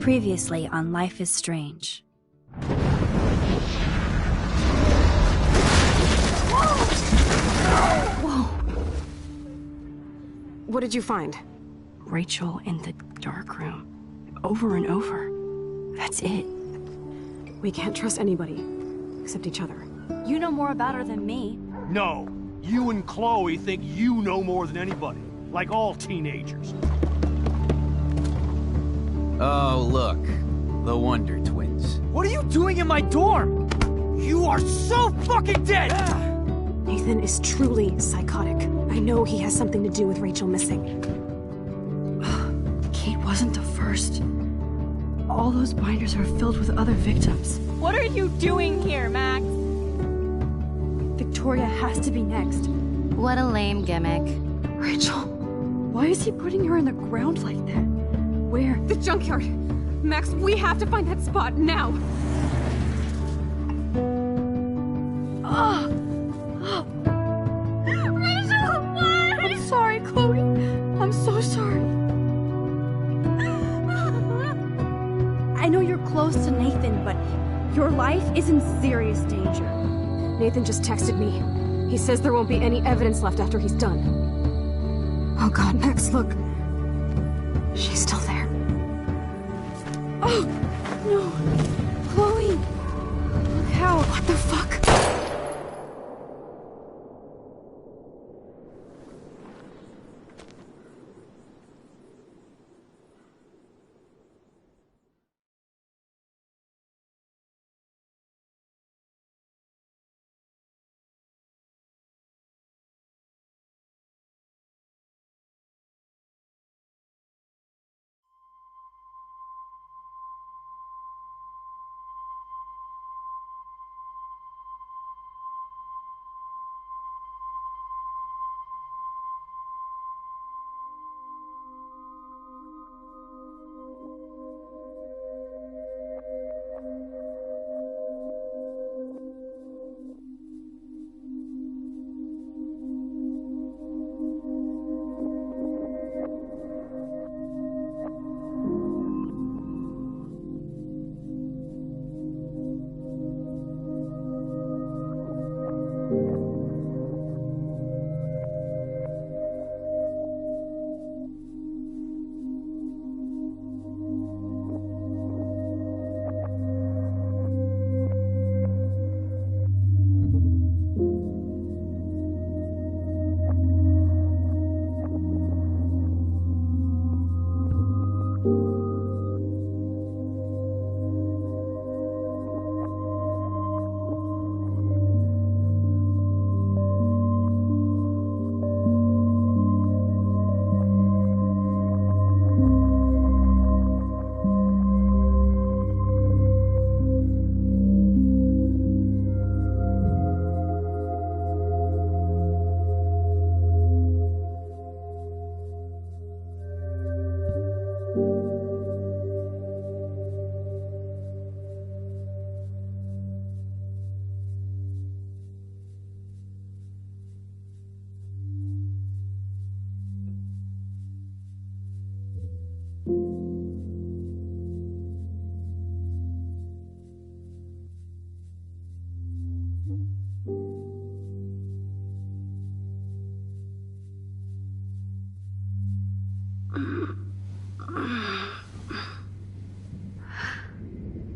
Previously on Life is Strange. Whoa! What did you find? Rachel in the dark room. Over and over. That's it. We can't trust anybody, except each other. You know more about her than me. No. You and Chloe think you know more than anybody. Like all teenagers. Oh, look. The Wonder Twins. What are you doing in my dorm? You are so fucking dead! Nathan is truly psychotic. I know he has something to do with Rachel missing. Kate wasn't the first. All those binders are filled with other victims. What are you doing here, Max? Victoria has to be next. What a lame gimmick. Rachel, why is he putting her in the ground like that? Where? The junkyard! Max, we have to find that spot now! Rachel, why? I'm sorry, Chloe. I'm so sorry. I know you're close to Nathan, but your life is in serious danger. Nathan just texted me. He says there won't be any evidence left after he's done. Oh God, Max, look. She's still there. Oh, no. Chloe. Look how. What the fuck?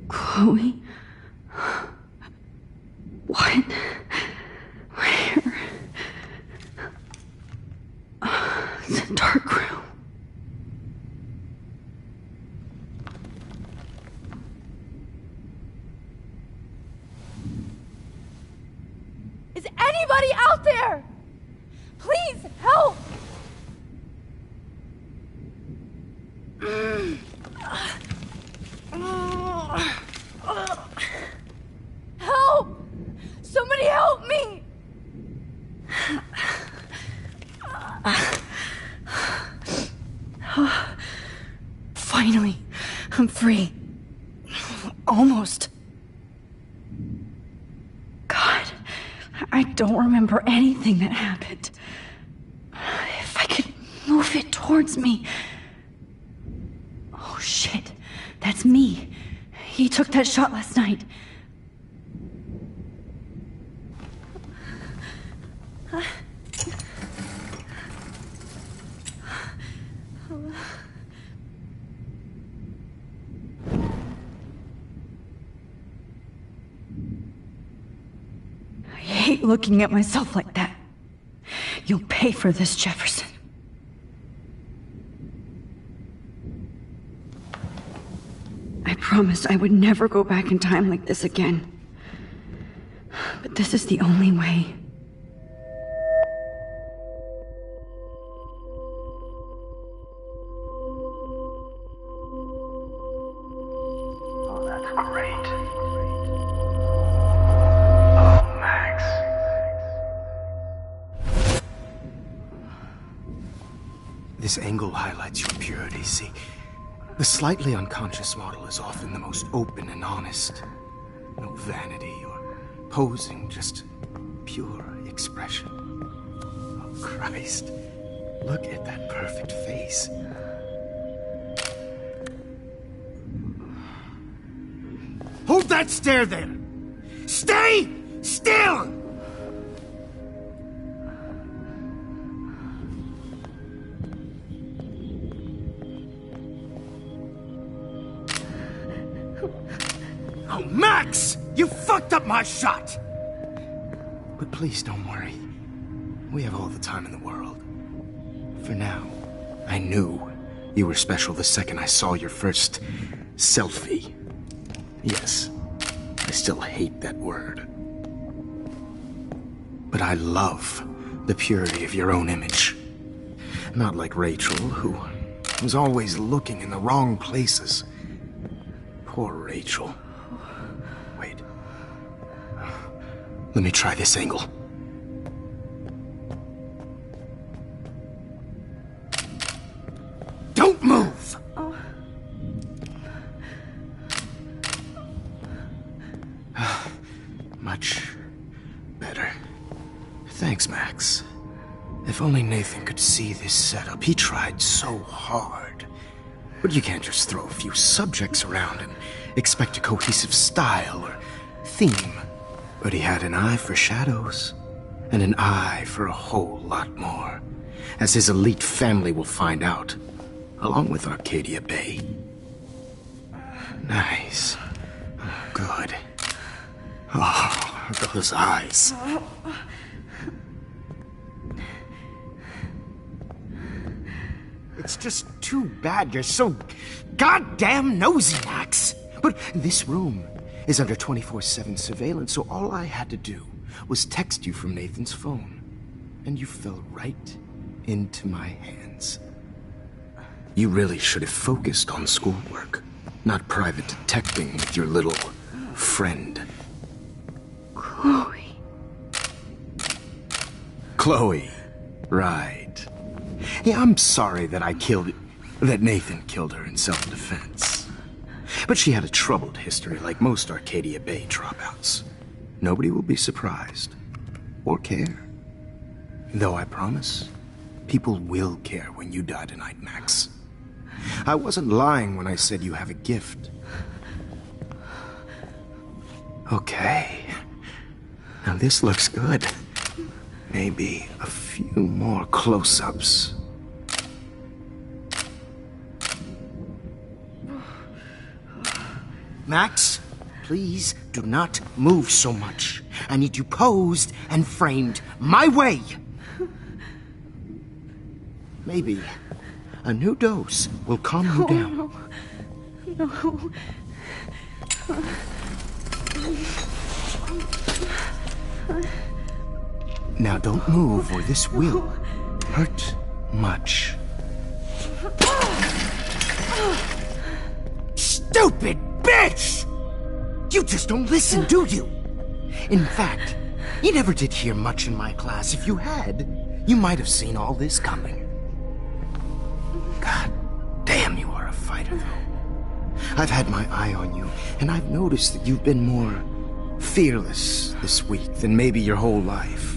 Chloe? What? Where? It's a dark room. Is anybody out there? Please, help! Help! Somebody help me! Finally, I'm free. Almost. God, I don't remember anything that happened. If I could move it towards me. Oh shit, that's took that shot last night. I hate looking at myself like that. You'll pay for this, Jefferson. I promised I would never go back in time like this again. But this is the only way. Oh, that's great. Oh, Max. This angle highlights your purity, see? The slightly unconscious model is often the most open and honest. No vanity or posing, just pure expression. Oh, Christ. Look at that perfect face. Hold that stare there! Stay still! Oh, Max! You fucked up my shot! But please don't worry. We have all the time in the world. For now, I knew you were special the second I saw your first selfie. Yes, I still hate that word. But I love the purity of your own image. Not like Rachel, who was always looking in the wrong places. Poor Rachel. Wait. Let me try this angle. Don't move! Much better. Thanks, Max. If only Nathan could see this setup. He tried so hard. But you can't just throw a few subjects around and expect a cohesive style or theme. But he had an eye for shadows, and an eye for a whole lot more, as his elite family will find out, along with Arcadia Bay. Nice. Good. Oh, those eyes. It's just too bad you're so goddamn nosy, Max. But this room is under 24/7 surveillance, so all I had to do was text you from Nathan's phone. And you fell right into my hands. You really should have focused on schoolwork, not private detecting with your little friend. Chloe. Chloe. Right. Yeah, I'm sorry that that Nathan killed her in self-defense. But she had a troubled history like most Arcadia Bay dropouts. Nobody will be surprised. Or care. Though I promise, people will care when you die tonight, Max. I wasn't lying when I said you have a gift. Okay. Now this looks good. Maybe a few more close-ups. Max, please do not move so much. I need you posed and framed my way. Maybe a new dose will calm you down. No. Now don't move or this will hurt much. Stupid bitch! You just don't listen, do you? In fact, you never did hear much in my class. If you had, you might have seen all this coming. God damn, you are a fighter, though. I've had my eye on you, and I've noticed that you've been more fearless this week than maybe your whole life.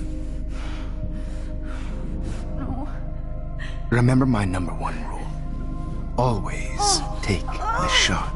No. Remember my #1 rule. Always take the shot.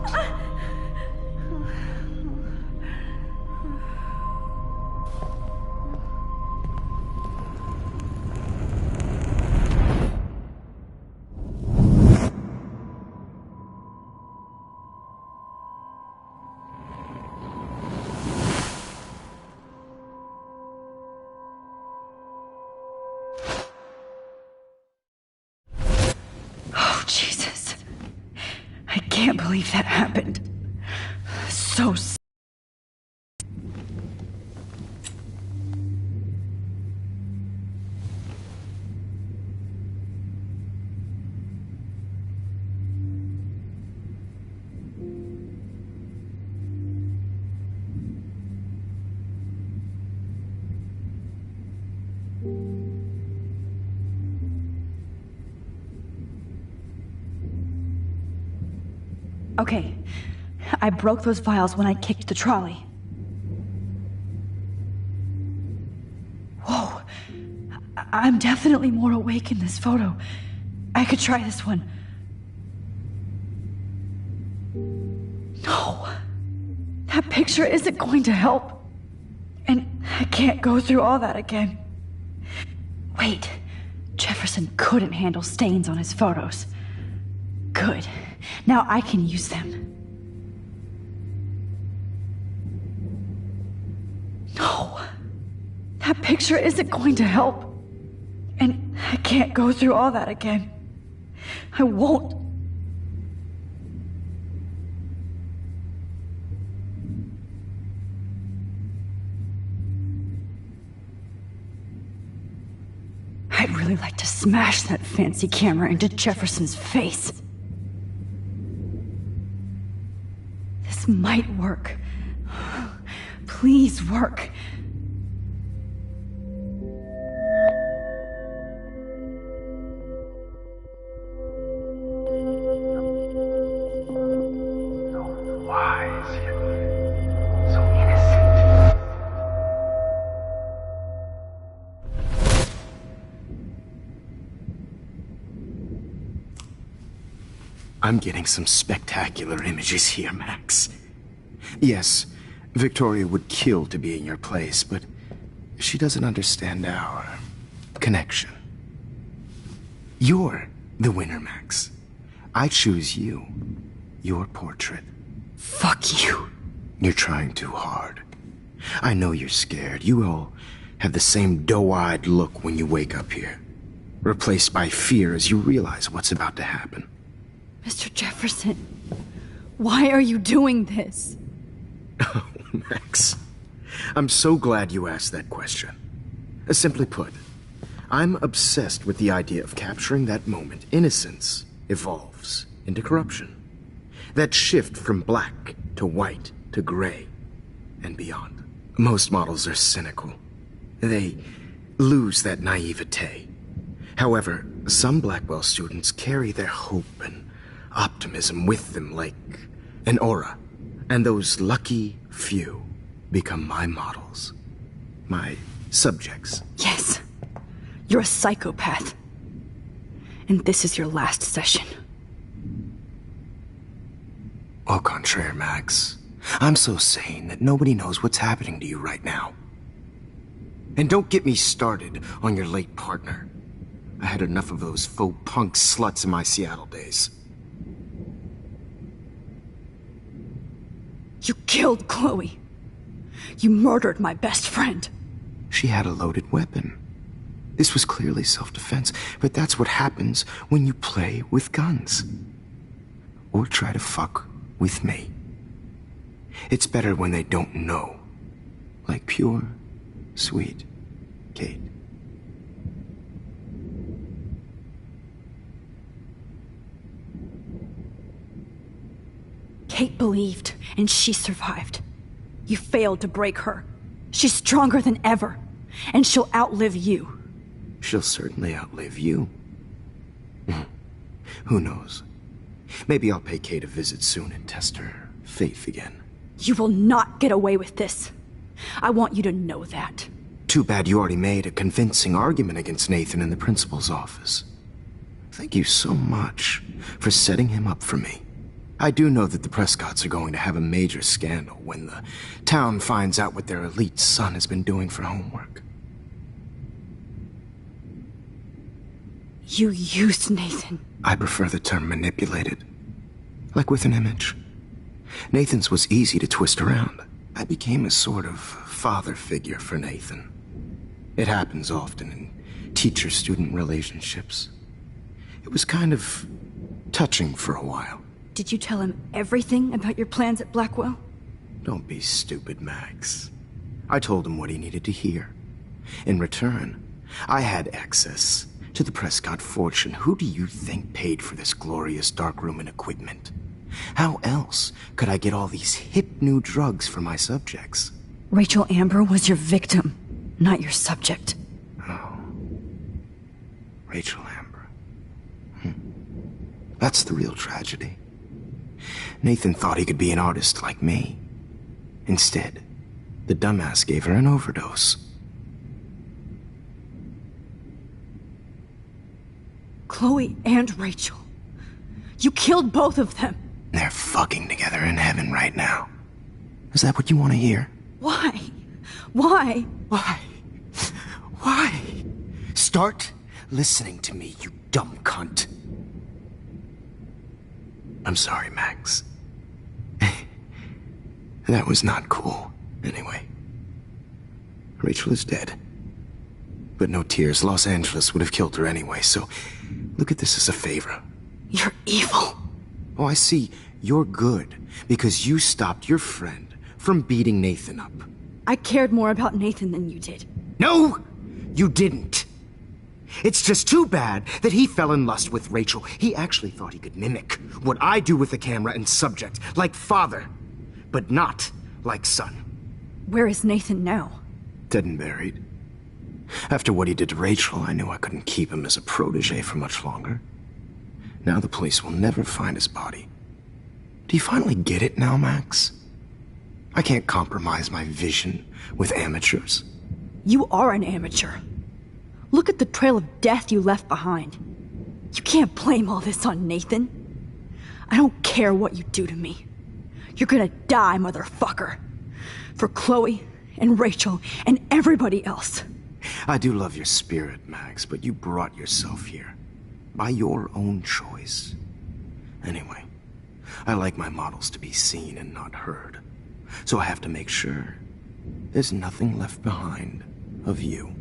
Oh, Jesus. I can't believe that happened. So Okay, I broke those vials when I kicked the trolley. Whoa, I'm definitely more awake in this photo. I could try this one. No, that picture isn't going to help. And I can't go through all that again. Wait, Jefferson couldn't handle stains on his photos. Good. Now I can use them. No. That picture isn't going to help. And I can't go through all that again. I won't. I'd really like to smash that fancy camera into Jefferson's face. This might work. Please work. So wise, yet so innocent. I'm getting some spectacular images here, Max. Yes, Victoria would kill to be in your place, but she doesn't understand our connection. You're the winner, Max. I choose you. Your portrait. Fuck you. You're trying too hard. I know you're scared. You all have the same doe-eyed look when you wake up here, replaced by fear as you realize what's about to happen. Mr. Jefferson, why are you doing this? Oh, Max. I'm so glad you asked that question. Simply put, I'm obsessed with the idea of capturing that moment innocence evolves into corruption. That shift from black to white to gray and beyond. Most models are cynical. They lose that naivete. However, some Blackwell students carry their hope and optimism with them like an aura. And those lucky few become my models. My subjects. Yes. You're a psychopath. And this is your last session. Au contraire, Max. I'm so sane that nobody knows what's happening to you right now. And don't get me started on your late partner. I had enough of those faux punk sluts in my Seattle days. You killed Chloe. You murdered my best friend. She had a loaded weapon. This was clearly self-defense, but that's what happens when you play with guns. Or try to fuck with me. It's better when they don't know. Like pure, sweet Kate. Kate believed, and she survived. You failed to break her. She's stronger than ever, and she'll outlive you. She'll certainly outlive you. Who knows? Maybe I'll pay Kate a visit soon and test her faith again. You will not get away with this. I want you to know that. Too bad you already made a convincing argument against Nathan in the principal's office. Thank you so much for setting him up for me. I do know that the Prescotts are going to have a major scandal when the town finds out what their elite son has been doing for homework. You used Nathan. I prefer the term manipulated. Like with an image. Nathan's was easy to twist around. I became a sort of father figure for Nathan. It happens often in teacher-student relationships. It was kind of touching for a while. Did you tell him everything about your plans at Blackwell? Don't be stupid, Max. I told him what he needed to hear. In return, I had access to the Prescott fortune. Who do you think paid for this glorious darkroom and equipment? How else could I get all these hip new drugs for my subjects? Rachel Amber was your victim, not your subject. Oh. Rachel Amber. That's the real tragedy. Nathan thought he could be an artist like me. Instead, the dumbass gave her an overdose. Chloe and Rachel. You killed both of them. They're fucking together in heaven right now. Is that what you want to hear? Why? Why? Why? Why? Start listening to me, you dumb cunt. I'm sorry, Max. That was not cool. Anyway, Rachel is dead. But no tears. Los Angeles would have killed her anyway, so look at this as a favor. You're evil. Oh, I see. You're good because you stopped your friend from beating Nathan up. I cared more about Nathan than you did. No, you didn't. It's just too bad that he fell in lust with Rachel. He actually thought he could mimic what I do with the camera and subject, like father, but not like son. Where is Nathan now? Dead and buried. After what he did to Rachel, I knew I couldn't keep him as a protege for much longer. Now the police will never find his body. Do you finally get it now, Max? I can't compromise my vision with amateurs. You are an amateur. Look at the trail of death you left behind. You can't blame all this on Nathan. I don't care what you do to me. You're gonna die, motherfucker. For Chloe and Rachel and everybody else. I do love your spirit, Max, but you brought yourself here. By your own choice. Anyway, I like my models to be seen and not heard. So I have to make sure there's nothing left behind of you.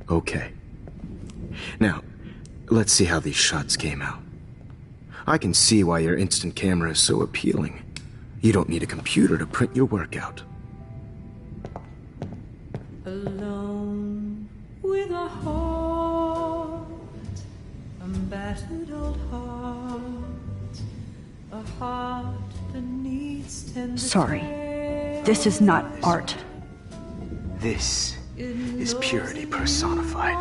Okay. Now, let's see how these shots came out. I can see why your instant camera is so appealing. You don't need a computer to print your work out. Alone with a heart, a battered old heart, a heart that needs tender. Sorry, this is not art. This is purity personified.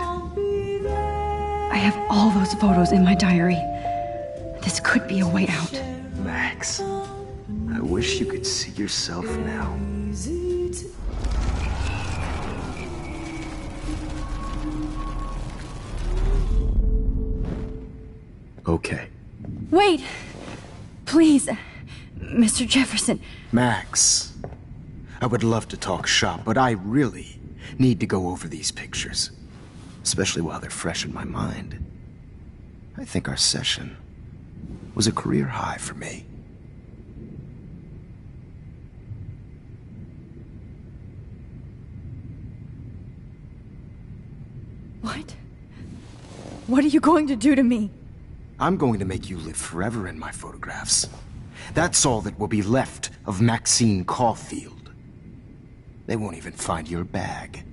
I have all those photos in my diary. This could be a way out. Max, I wish you could see yourself now. Okay. Wait! Please, Mr. Jefferson. Max, I would love to talk shop, but I really need to go over these pictures. Especially while they're fresh in my mind. I think our session was a career high for me. What? What are you going to do to me? I'm going to make you live forever in my photographs. That's all that will be left of Maxine Caulfield. They won't even find your bag.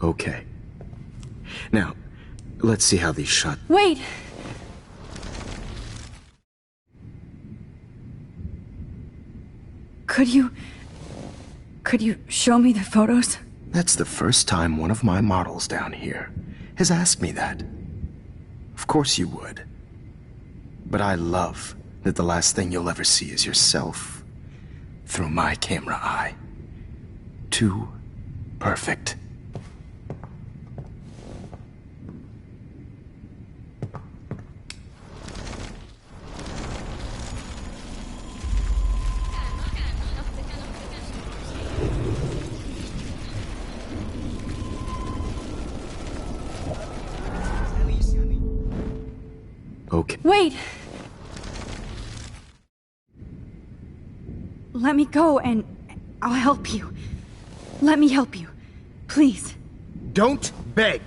Okay. Now, let's see how these shots... Wait! Could you show me the photos? That's the first time one of my models down here has asked me that. Of course you would. But I love that the last thing you'll ever see is yourself through my camera eye. Too perfect. Wait! Let me go and I'll help you. Let me help you. Please. Don't beg.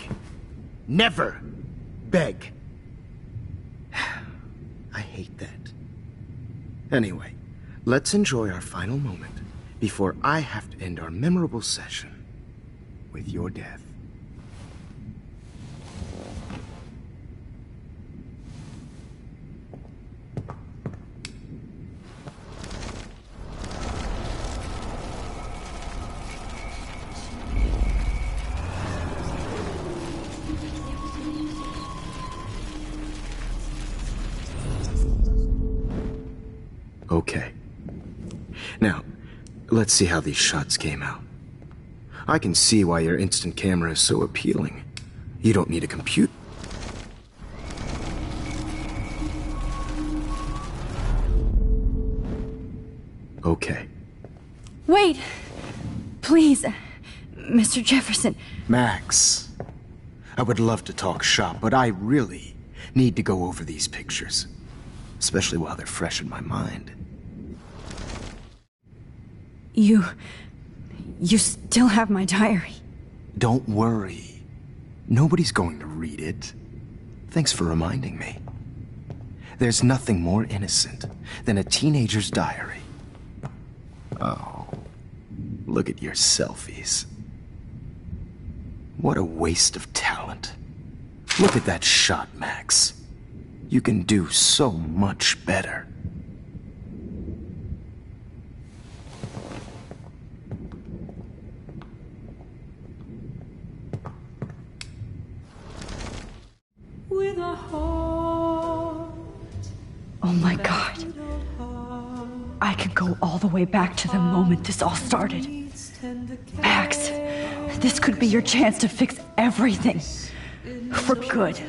Never beg. I hate that. Anyway, let's enjoy our final moment before I have to end our memorable session with your death. Okay. Now, let's see how these shots came out. I can see why your instant camera is so appealing. You don't need a computer. Okay. Wait! Please, Mr. Jefferson. Max, I would love to talk shop, but I really need to go over these pictures. Especially while they're fresh in my mind. You still have my diary. Don't worry. Nobody's going to read it. Thanks for reminding me. There's nothing more innocent than a teenager's diary. Oh, look at your selfies. What a waste of talent. Look at that shot, Max. You can do so much better. With a heart. Oh my God. I could go all the way back to the moment this all started. Max, this could be your chance to fix everything. For good.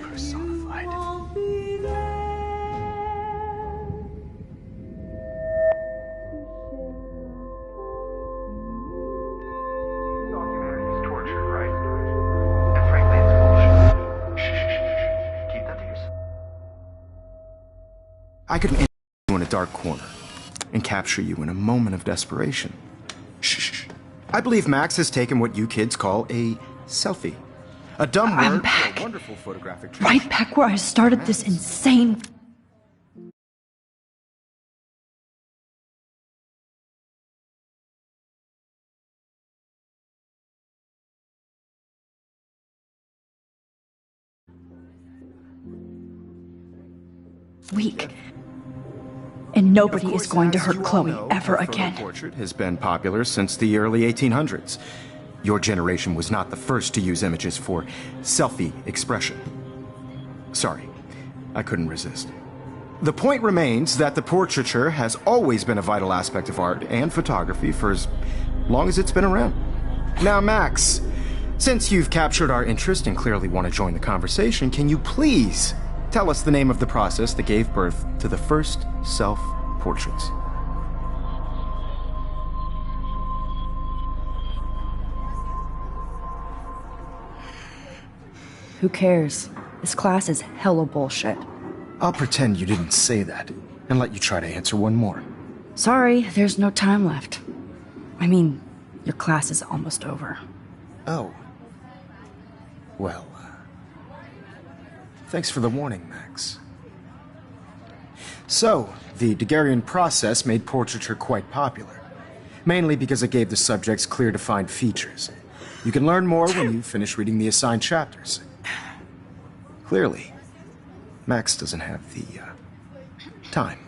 I could end you in a dark corner and capture you in a moment of desperation. Shh. I believe Max has taken what you kids call a selfie. A dumb word. I'm back. For a wonderful photographic trick. Right back where I started this insane... week. And nobody is going to hurt Chloe ever again. The portrait has been popular since the early 1800s. Your generation was not the first to use images for selfie expression. Sorry, I couldn't resist. The point remains that the portraiture has always been a vital aspect of art and photography for as long as it's been around. Now, Max, since you've captured our interest and clearly want to join the conversation, can you please tell us the name of the process that gave birth to the first self-portraits? Who cares? This class is hella bullshit. I'll pretend you didn't say that and let you try to answer one more. Sorry, there's no time left. I mean, your class is almost over. Oh. Well, thanks for the warning, Max. So, the Daguerrean process made portraiture quite popular, mainly because it gave the subjects clear defined features. You can learn more when you finish reading the assigned chapters. Clearly, Max doesn't have the time.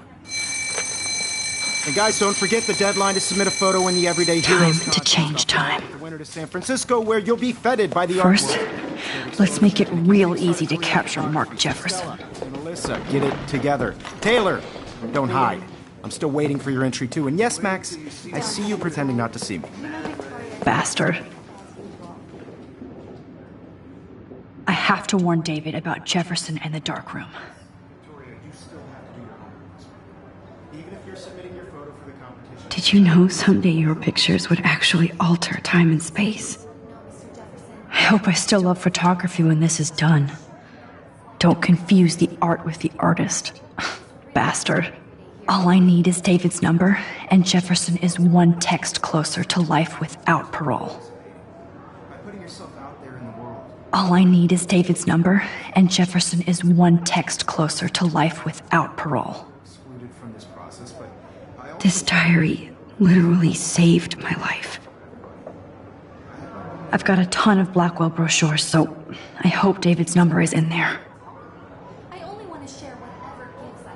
And guys, don't forget the deadline to submit a photo in the Everyday Heroes Time to change time. The winter to San Francisco, where you'll be feted by the First, artwork. let's make it real easy to capture Mark Jefferson. And Alyssa, get it together. Taylor, don't hide. I'm still waiting for your entry too. And yes, Max, I see you pretending not to see me. Bastard. I have to warn David about Jefferson and the dark room. Did you know someday your pictures would actually alter time and space? I hope I still love photography when this is done. Don't confuse the art with the artist. Bastard. All I need is David's number, and Jefferson is one text closer to life without parole. All I need is David's number, and Jefferson is one text closer to life without parole. This diary literally saved my life. I've got a ton of Blackwell brochures, so I hope David's number is in there. I only want to share whatever gifts I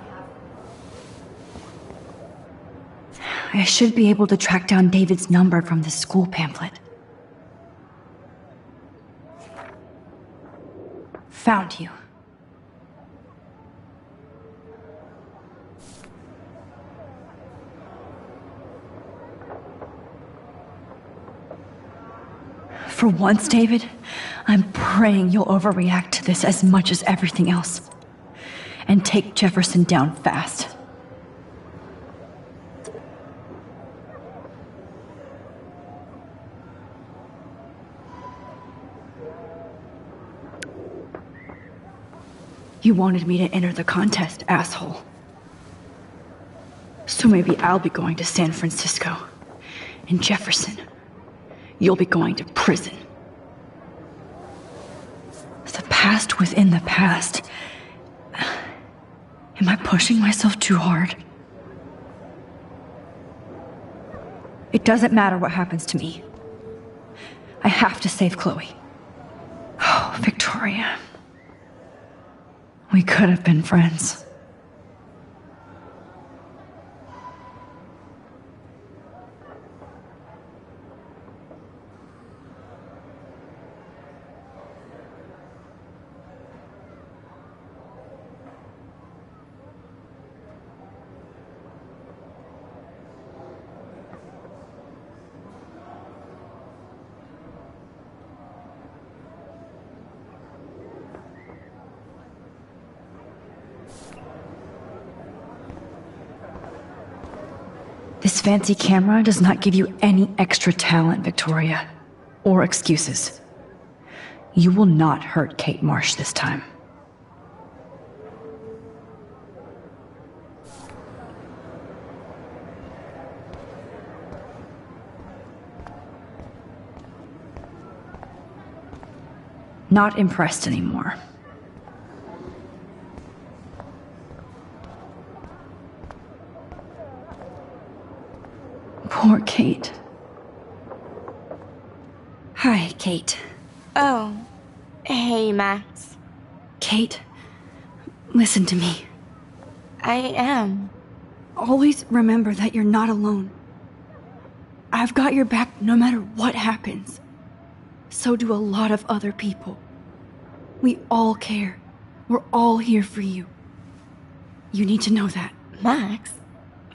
have. I should be able to track down David's number from the school pamphlet. Found you. For once, David, I'm praying you'll overreact to this as much as everything else. And take Jefferson down fast. You wanted me to enter the contest, asshole. So maybe I'll be going to San Francisco. And Jefferson, you'll be going to prison. The past within the past. Am I pushing myself too hard? It doesn't matter what happens to me. I have to save Chloe. Oh, Victoria. We could have been friends. This fancy camera does not give you any extra talent, Victoria, or excuses. You will not hurt Kate Marsh this time. Not impressed anymore. Poor Kate. Hi, Kate. Oh, hey, Max. Kate, listen to me. I am. Always remember that you're not alone. I've got your back no matter what happens. So do a lot of other people. We all care. We're all here for you. You need to know that. Max,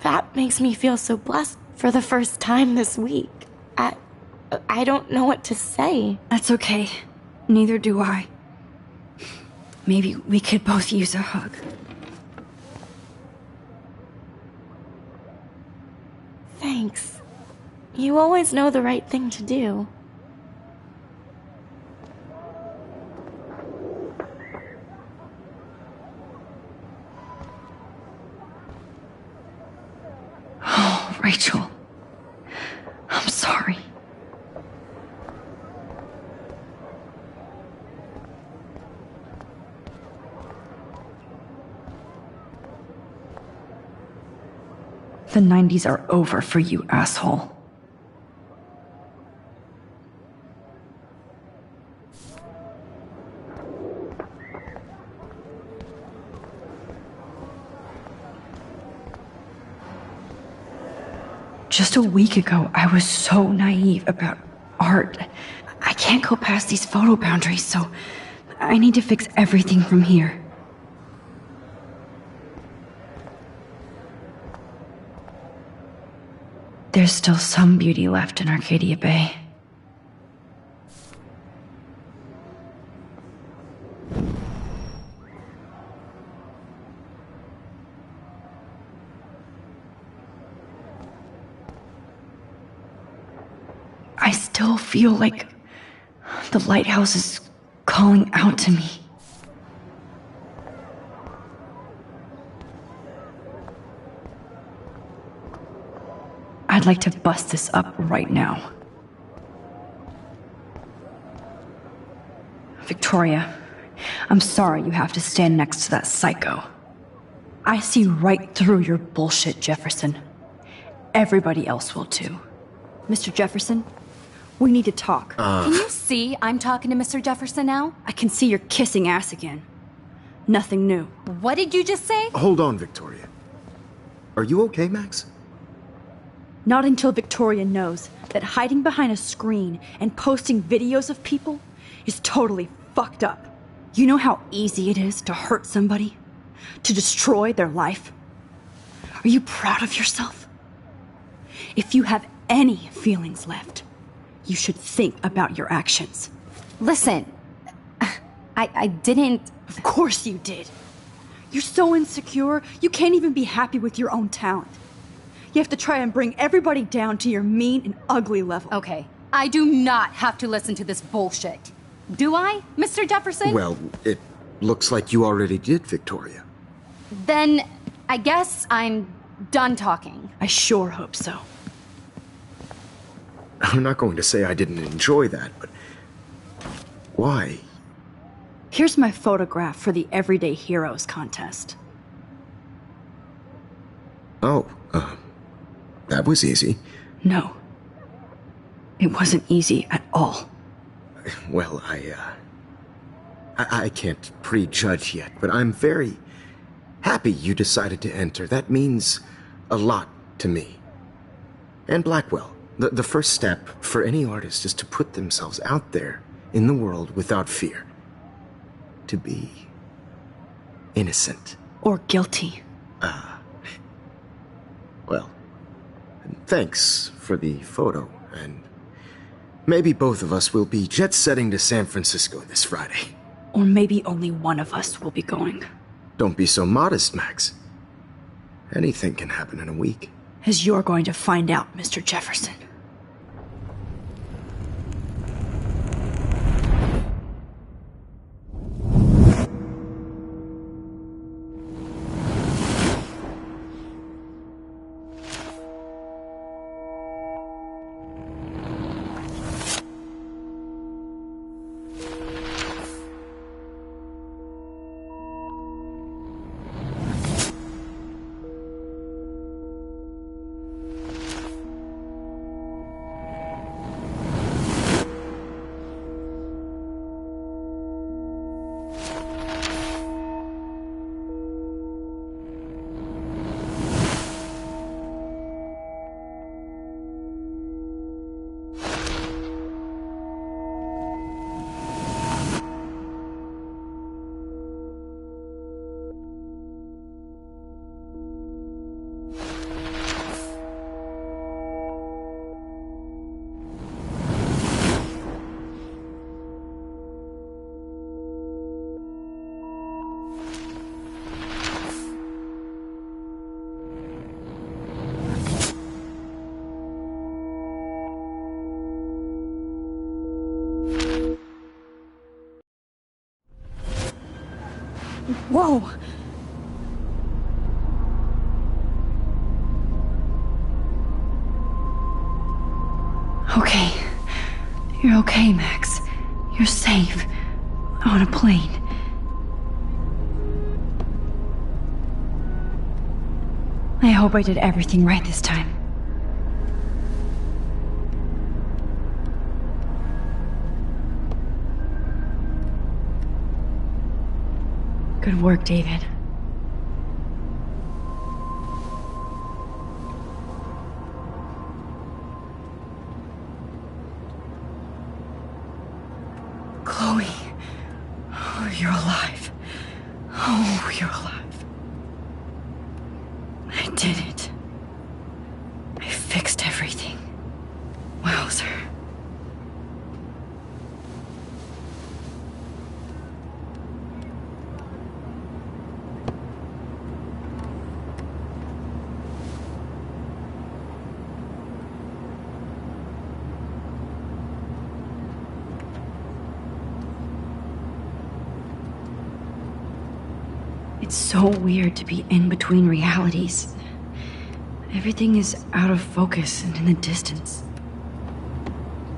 that makes me feel so blessed for the first time this week. I don't know what to say. That's okay. Neither do I. Maybe we could both use a hug. Thanks. You always know the right thing to do. Oh, Rachel. I'm sorry. The 90s are over for you, asshole. Just a week ago, I was so naive about art. I can't go past these photo boundaries, so I need to fix everything from here. There's still some beauty left in Arcadia Bay. I still feel like the lighthouse is calling out to me. like to bust this up right now. Victoria, I'm sorry you have to stand next to that psycho. I see right through your bullshit, Jefferson. Everybody else will too. Mr. Jefferson, we need to talk. Can you see I'm talking to Mr. Jefferson now? I can see you're kissing ass again. Nothing new. What did you just say? Hold on, Victoria. Are you okay, Max? Not until Victoria knows that hiding behind a screen and posting videos of people is totally fucked up. You know how easy it is to hurt somebody? To destroy their life? Are you proud of yourself? If you have any feelings left, you should think about your actions. Listen, I didn't... Of course you did. You're so insecure, you can't even be happy with your own talent. You have to try and bring everybody down to your mean and ugly level. Okay, I do not have to listen to this bullshit. Do I, Mr. Jefferson? Well, it looks like you already did, Victoria. Then I guess I'm done talking. I sure hope so. I'm not going to say I didn't enjoy that, but why? Here's my photograph for the Everyday Heroes contest. Oh, that was easy. No. It wasn't easy at all. Well, I can't prejudge yet, but I'm very happy you decided to enter. That means a lot to me. And Blackwell. The first step for any artist is to put themselves out there in the world without fear. To be innocent. Or guilty. Well, thanks for the photo, and maybe both of us will be jet-setting to San Francisco this Friday. Or maybe only one of us will be going. Don't be so modest, Max. Anything can happen in a week. As you're going to find out, Mr. Jefferson. Whoa! Okay. You're okay, Max. You're safe. On a plane. I hope I did everything right this time. Good work, David. Chloe. Oh, you're alive. Oh, you're alive. I did it. I fixed everything. Wowzer. It's so weird to be in between realities. Everything is out of focus and in the distance.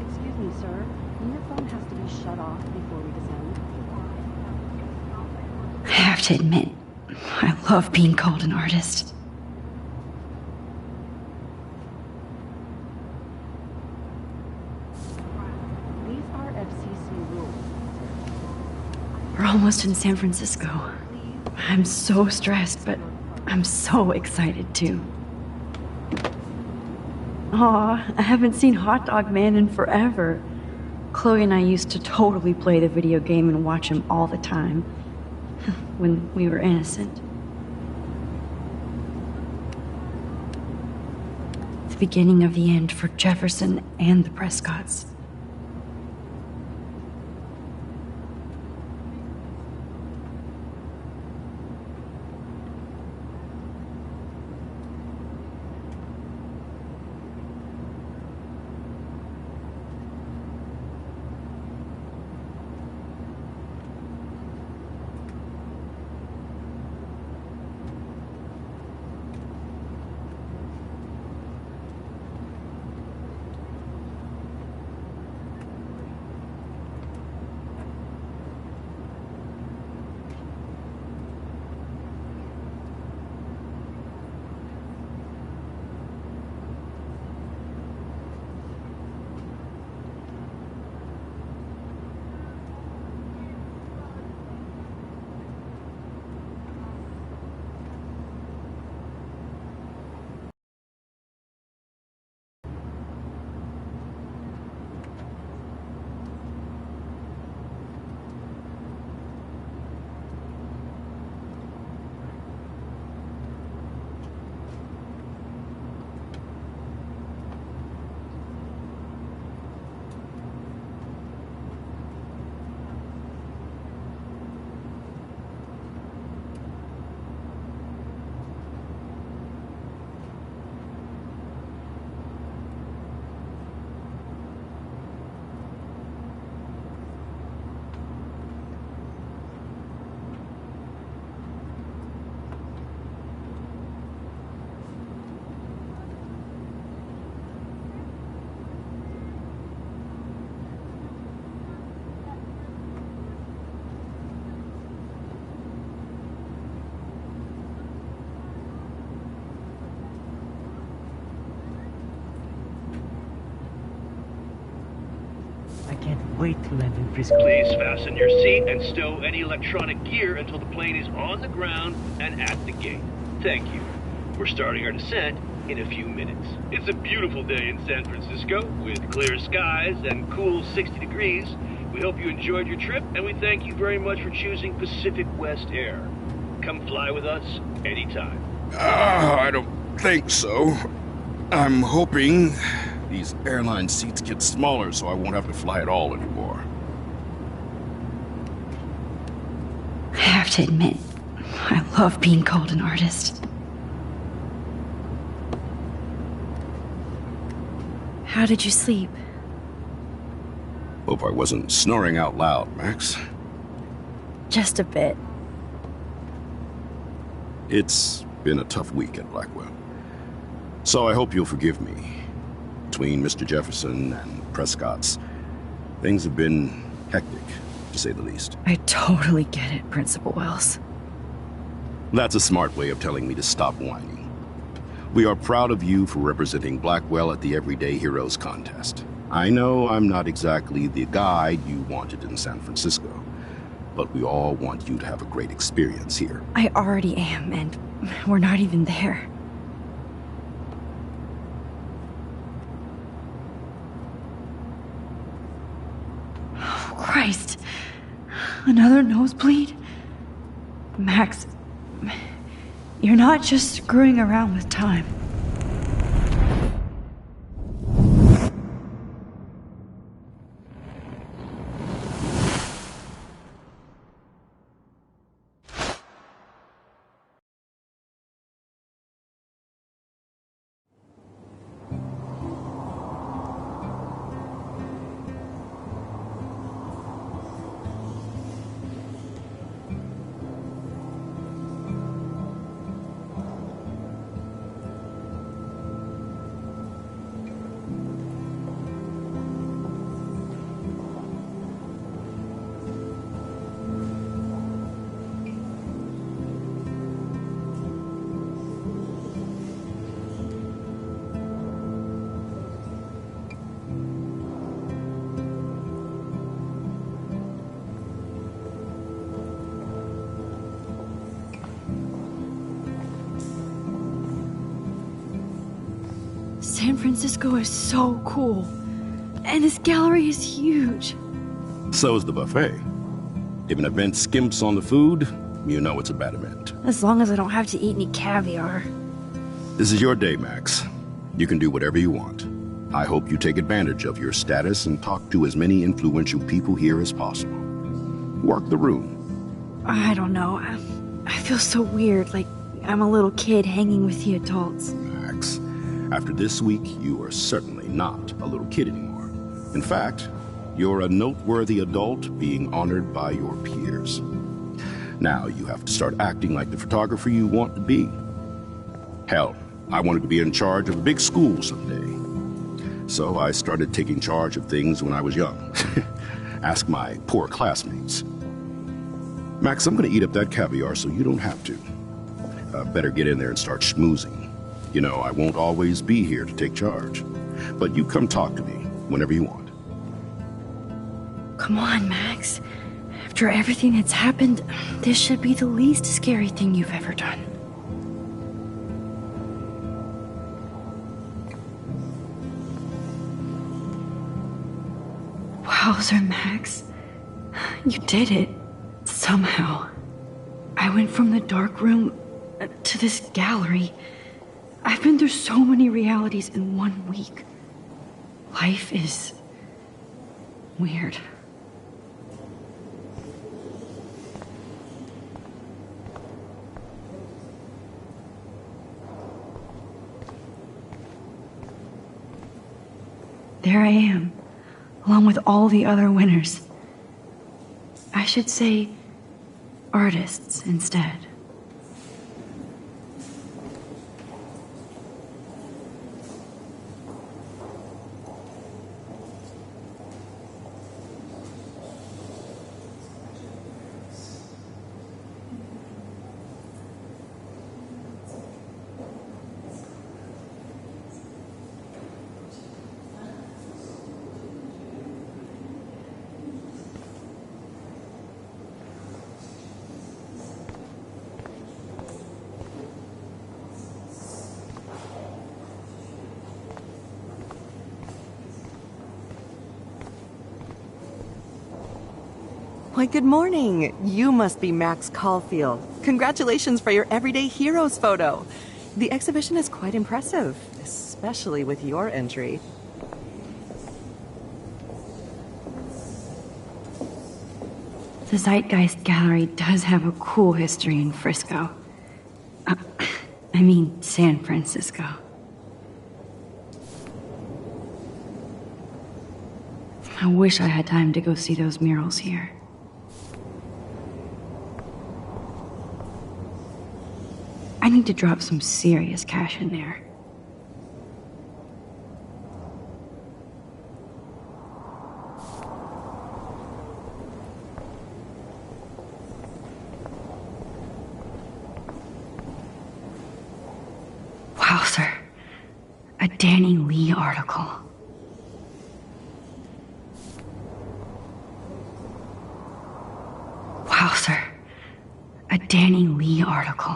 Excuse me, sir. Your phone has to be shut off before we descend. I have to admit, I love being called an artist. These are FCC rules. We're almost in San Francisco. I'm so stressed, but I'm so excited too. Aw, I haven't seen Hot Dog Man in forever. Chloe and I used to totally play the video game and watch him all the time. When we were innocent. The beginning of the end for Jefferson and the Prescotts. I can't wait to land in Frisco. Please fasten your seat and stow any electronic gear until the plane is on the ground and at the gate. Thank you. We're starting our descent in a few minutes. It's a beautiful day in San Francisco with clear skies and cool 60 degrees. We hope you enjoyed your trip, and we thank you very much for choosing Pacific West Air. Come fly with us anytime. I don't think so. I'm hoping these airline seats get smaller so I won't have to fly at all anymore. I have to admit, I love being called an artist. How did you sleep? Hope I wasn't snoring out loud, Max. Just a bit. It's been a tough week at Blackwell. So I hope you'll forgive me. Between Mr. Jefferson and Prescott's, things have been hectic, to say the least. I totally get it, Principal Wells. That's a smart way of telling me to stop whining. We are proud of you for representing Blackwell at the Everyday Heroes contest. I know I'm not exactly the guide you wanted in San Francisco, but we all want you to have a great experience here. I already am, and we're not even there. Oh, Christ. Another nosebleed? Max, you're not just screwing around with time. Francisco is so cool. And this gallery is huge. So's the buffet. If an event skimps on the food, you know it's a bad event. As long as I don't have to eat any caviar. This is your day, Max. You can do whatever you want. I hope you take advantage of your status and talk to as many influential people here as possible. Work the room. I don't know. I feel so weird, like I'm a little kid hanging with the adults. Max, after this week, you are certainly not a little kid anymore. In fact, you're a noteworthy adult being honored by your peers. Now you have to start acting like the photographer you want to be. Hell, I wanted to be in charge of a big school someday. So I started taking charge of things when I was young. Ask my poor classmates. Max, I'm gonna eat up that caviar so you don't have to. Better get in there and start schmoozing. You know, I won't always be here to take charge. But you come talk to me whenever you want. Come on, Max. After everything that's happened, this should be the least scary thing you've ever done. Wowzer, Max. You did it. Somehow. I went from the dark room to this gallery. I've been through so many realities in 1 week. Life is weird. There I am, along with all the other winners. I should say artists instead. Why, good morning. You must be Max Caulfield. Congratulations for your Everyday Heroes photo. The exhibition is quite impressive, especially with your entry. The Zeitgeist Gallery does have a cool history in Frisco. I mean, San Francisco. I wish I had time to go see those murals here. I need to drop some serious cash in there. Wowzer. A Danny Lee article. Wowzer. A Danny Lee article.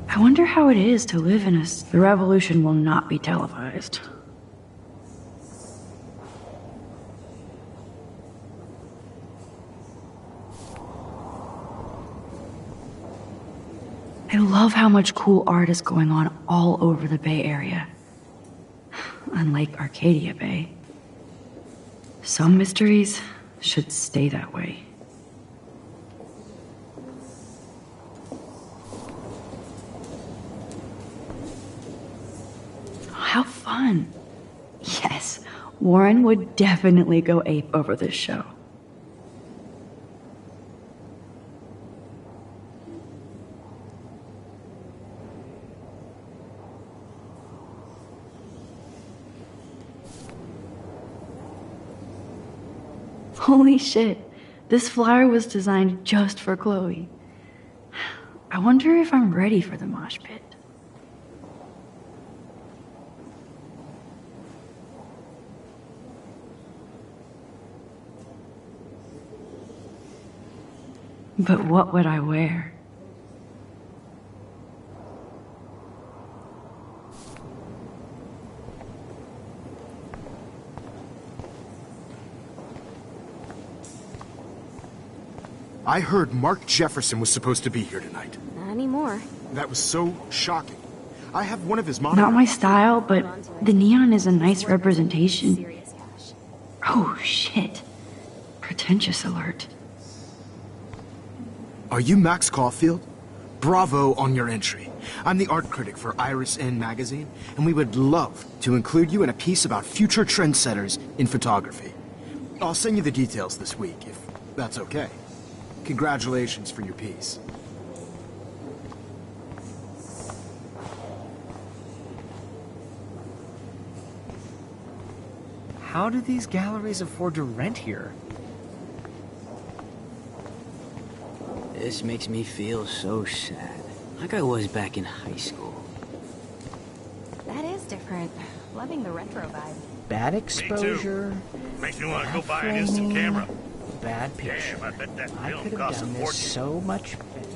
I wonder how it is to live in The revolution will not be televised. I love how much cool art is going on all over the Bay Area. Unlike Arcadia Bay. Some mysteries should stay that way. How fun. Yes, Warren would definitely go ape over this show. Holy shit. This flyer was designed just for Chloe. I wonder if I'm ready for the mosh pit. But what would I wear? I heard Mark Jefferson was supposed to be here tonight. Not anymore. That was so shocking. I have one of his monitors. Not my style, but the neon is a nice representation. Oh, shit. Pretentious alert. Are you Max Caulfield? Bravo on your entry. I'm the art critic for Iris N magazine, and we would love to include you in a piece about future trendsetters in photography. I'll send you the details this week, if that's okay. Congratulations for your piece. How do these galleries afford to rent here? This makes me feel so sad. Like I was back in high school. That is different. Loving the retro vibe. Bad exposure. Makes me want to go buy an instant camera. Bad picture. Damn, I bet that I film could have costs a done this fortune. so much better.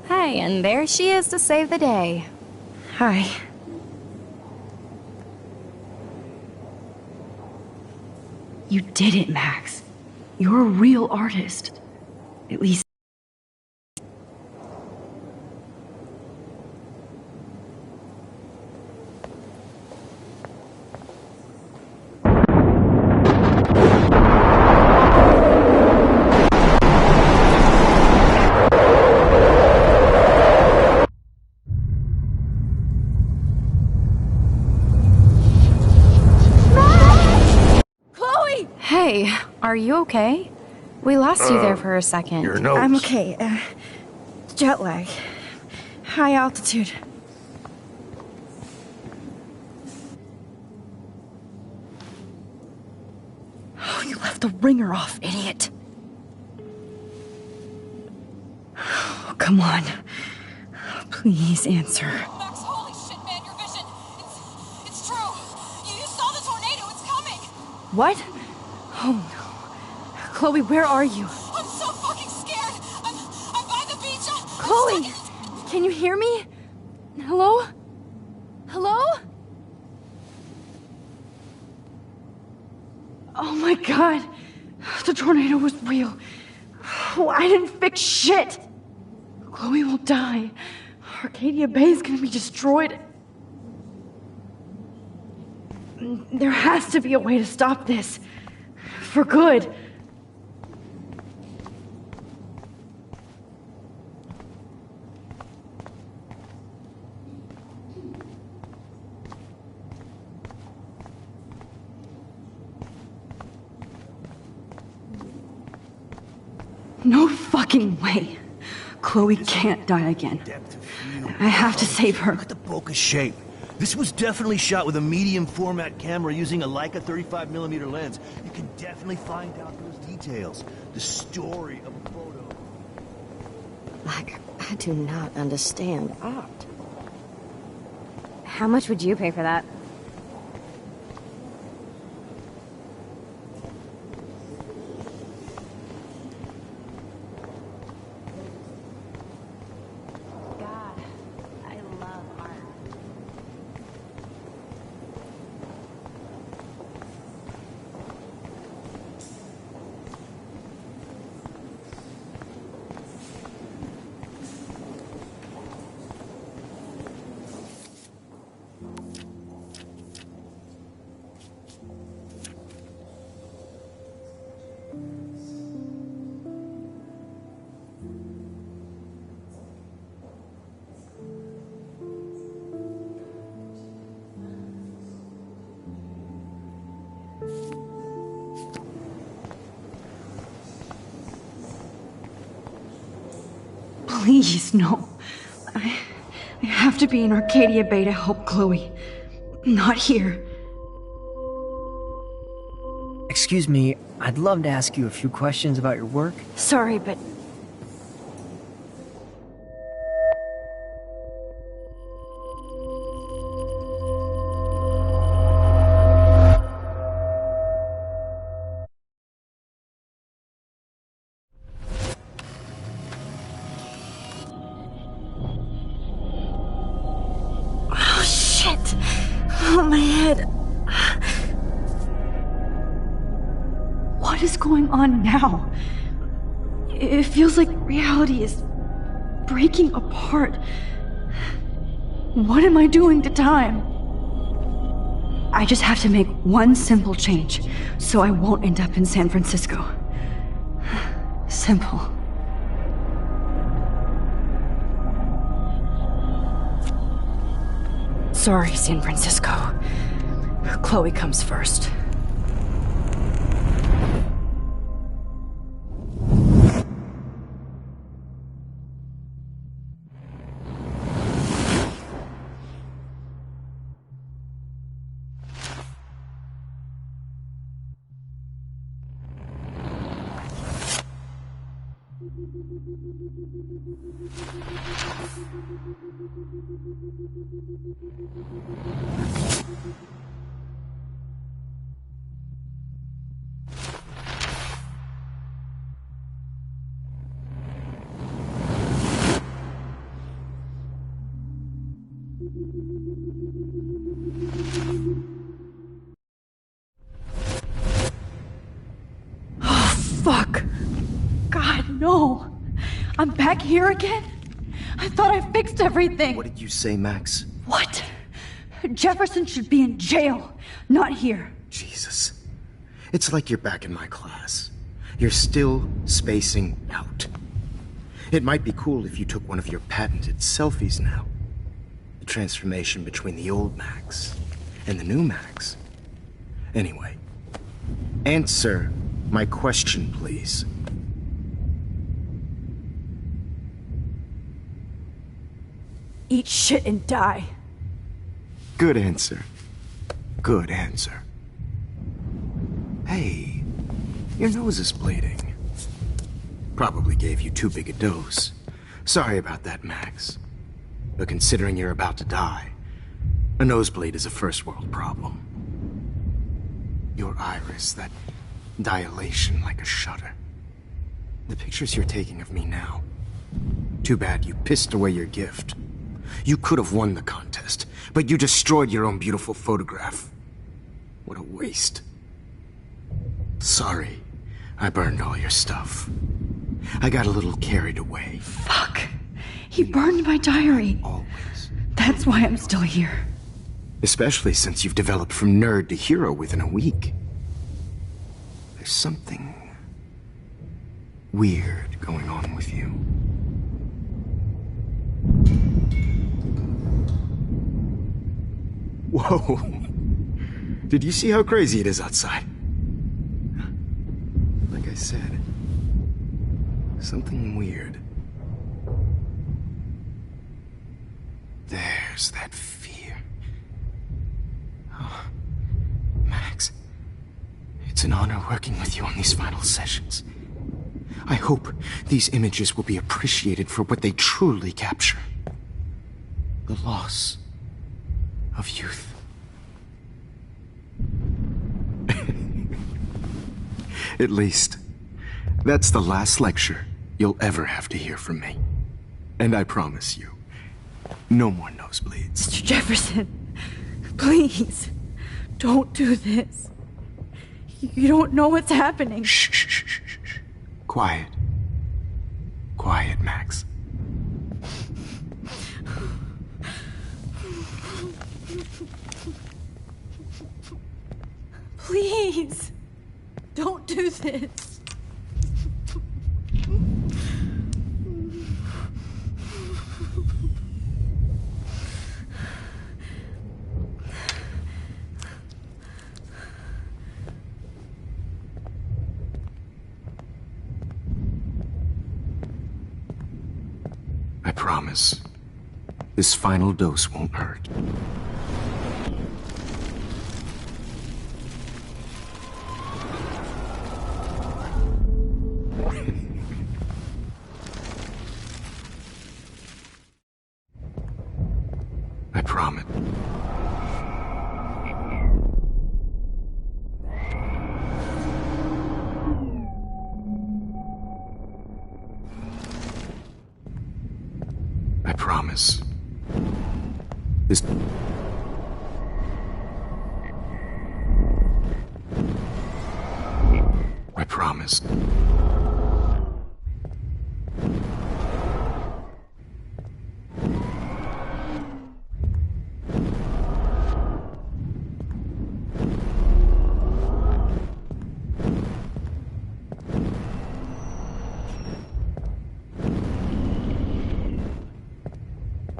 Hey, and there she is to save the day. Hi. You did it, Max. You're a real artist. At least... Hey, are you okay? We lost you there for a second. Your nose. I'm okay. Jet lag. High altitude. Oh, you left the ringer off, idiot. Oh, come on. Please answer. Max, holy shit, man, your vision. It's true. You saw the tornado. It's coming. What? Oh no. Chloe, where are you? I'm so fucking scared. I'm by the beach. Chloe! Can you hear me? Hello? Hello? Oh my god. The tornado was real. Oh, I didn't fix shit. Chloe will die. Arcadia Bay is gonna be destroyed. There has to be a way to stop this. For good. No fucking way. Chloe can't die again. I have to save her. Look at the bokeh shape. This was definitely shot with a medium format camera using a Leica 35mm lens. You can definitely find out those details. The story of a photo. Like, I do not understand art. How much would you pay for that? God, I love art. Please, no. I have to be in Arcadia Bay to help Chloe. Not here. Excuse me, I'd love to ask you a few questions about your work. Sorry, but... Oh, shit! Oh, my head. What is going on now? It feels like reality is breaking apart. What am I doing to time? I just have to make one simple change, so I won't end up in San Francisco. Simple. Sorry, San Francisco. Chloe comes first. Fuck. God, no. I'm back here again? I thought I fixed everything. What did you say, Max? What? Jefferson should be in jail, not here. Jesus. It's like you're back in my class. You're still spacing out. It might be cool if you took one of your patented selfies now. The transformation between the old Max and the new Max. Anyway, answer my question, please. Eat shit and die. Good answer. Good answer. Hey, your nose is bleeding. Probably gave you too big a dose. Sorry about that, Max. But considering you're about to die, a nosebleed is a first world problem. Your iris, that dilation like a shutter. The pictures you're taking of me now. Too bad you pissed away your gift. You could have won the contest, but you destroyed your own beautiful photograph. What a waste. Sorry, I burned all your stuff. I got a little carried away. Fuck. He burned my diary. Always. That's why I'm still here. Especially since you've developed from nerd to hero within a week. There's something weird going on with you. Whoa. Did you see how crazy it is outside? Like I said, something weird. There's that fear. Oh, Max, it's an honor working with you on these final sessions. I hope these images will be appreciated for what they truly capture. The loss of youth. At least, that's the last lecture you'll ever have to hear from me. And I promise you, no more nosebleeds. Mr. Jefferson, please, don't do this. You don't know what's happening. Shh, shh, shh, shh, shh. Quiet. Quiet, Max. Please, don't do this. I promise, this final dose won't hurt. I promise. I promise. This... I promise.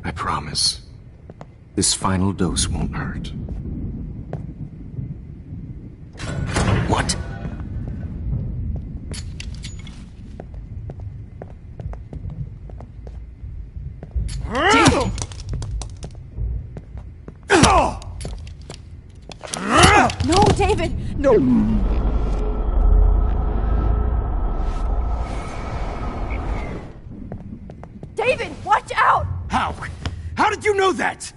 I promise. This final dose won't hurt. What? No, David! No! David, watch out! How? How did you know that?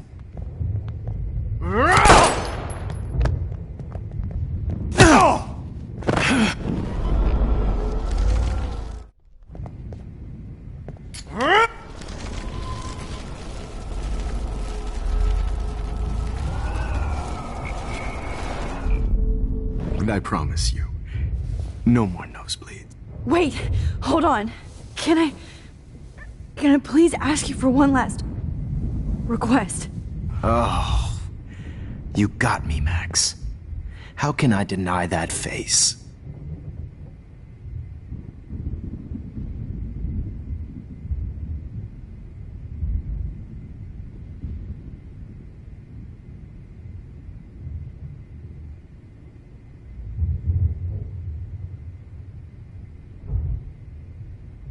And I promise you, no more nosebleeds. Wait, hold on. Can I please ask you for one last request? Oh, you got me, Max. How can I deny that face?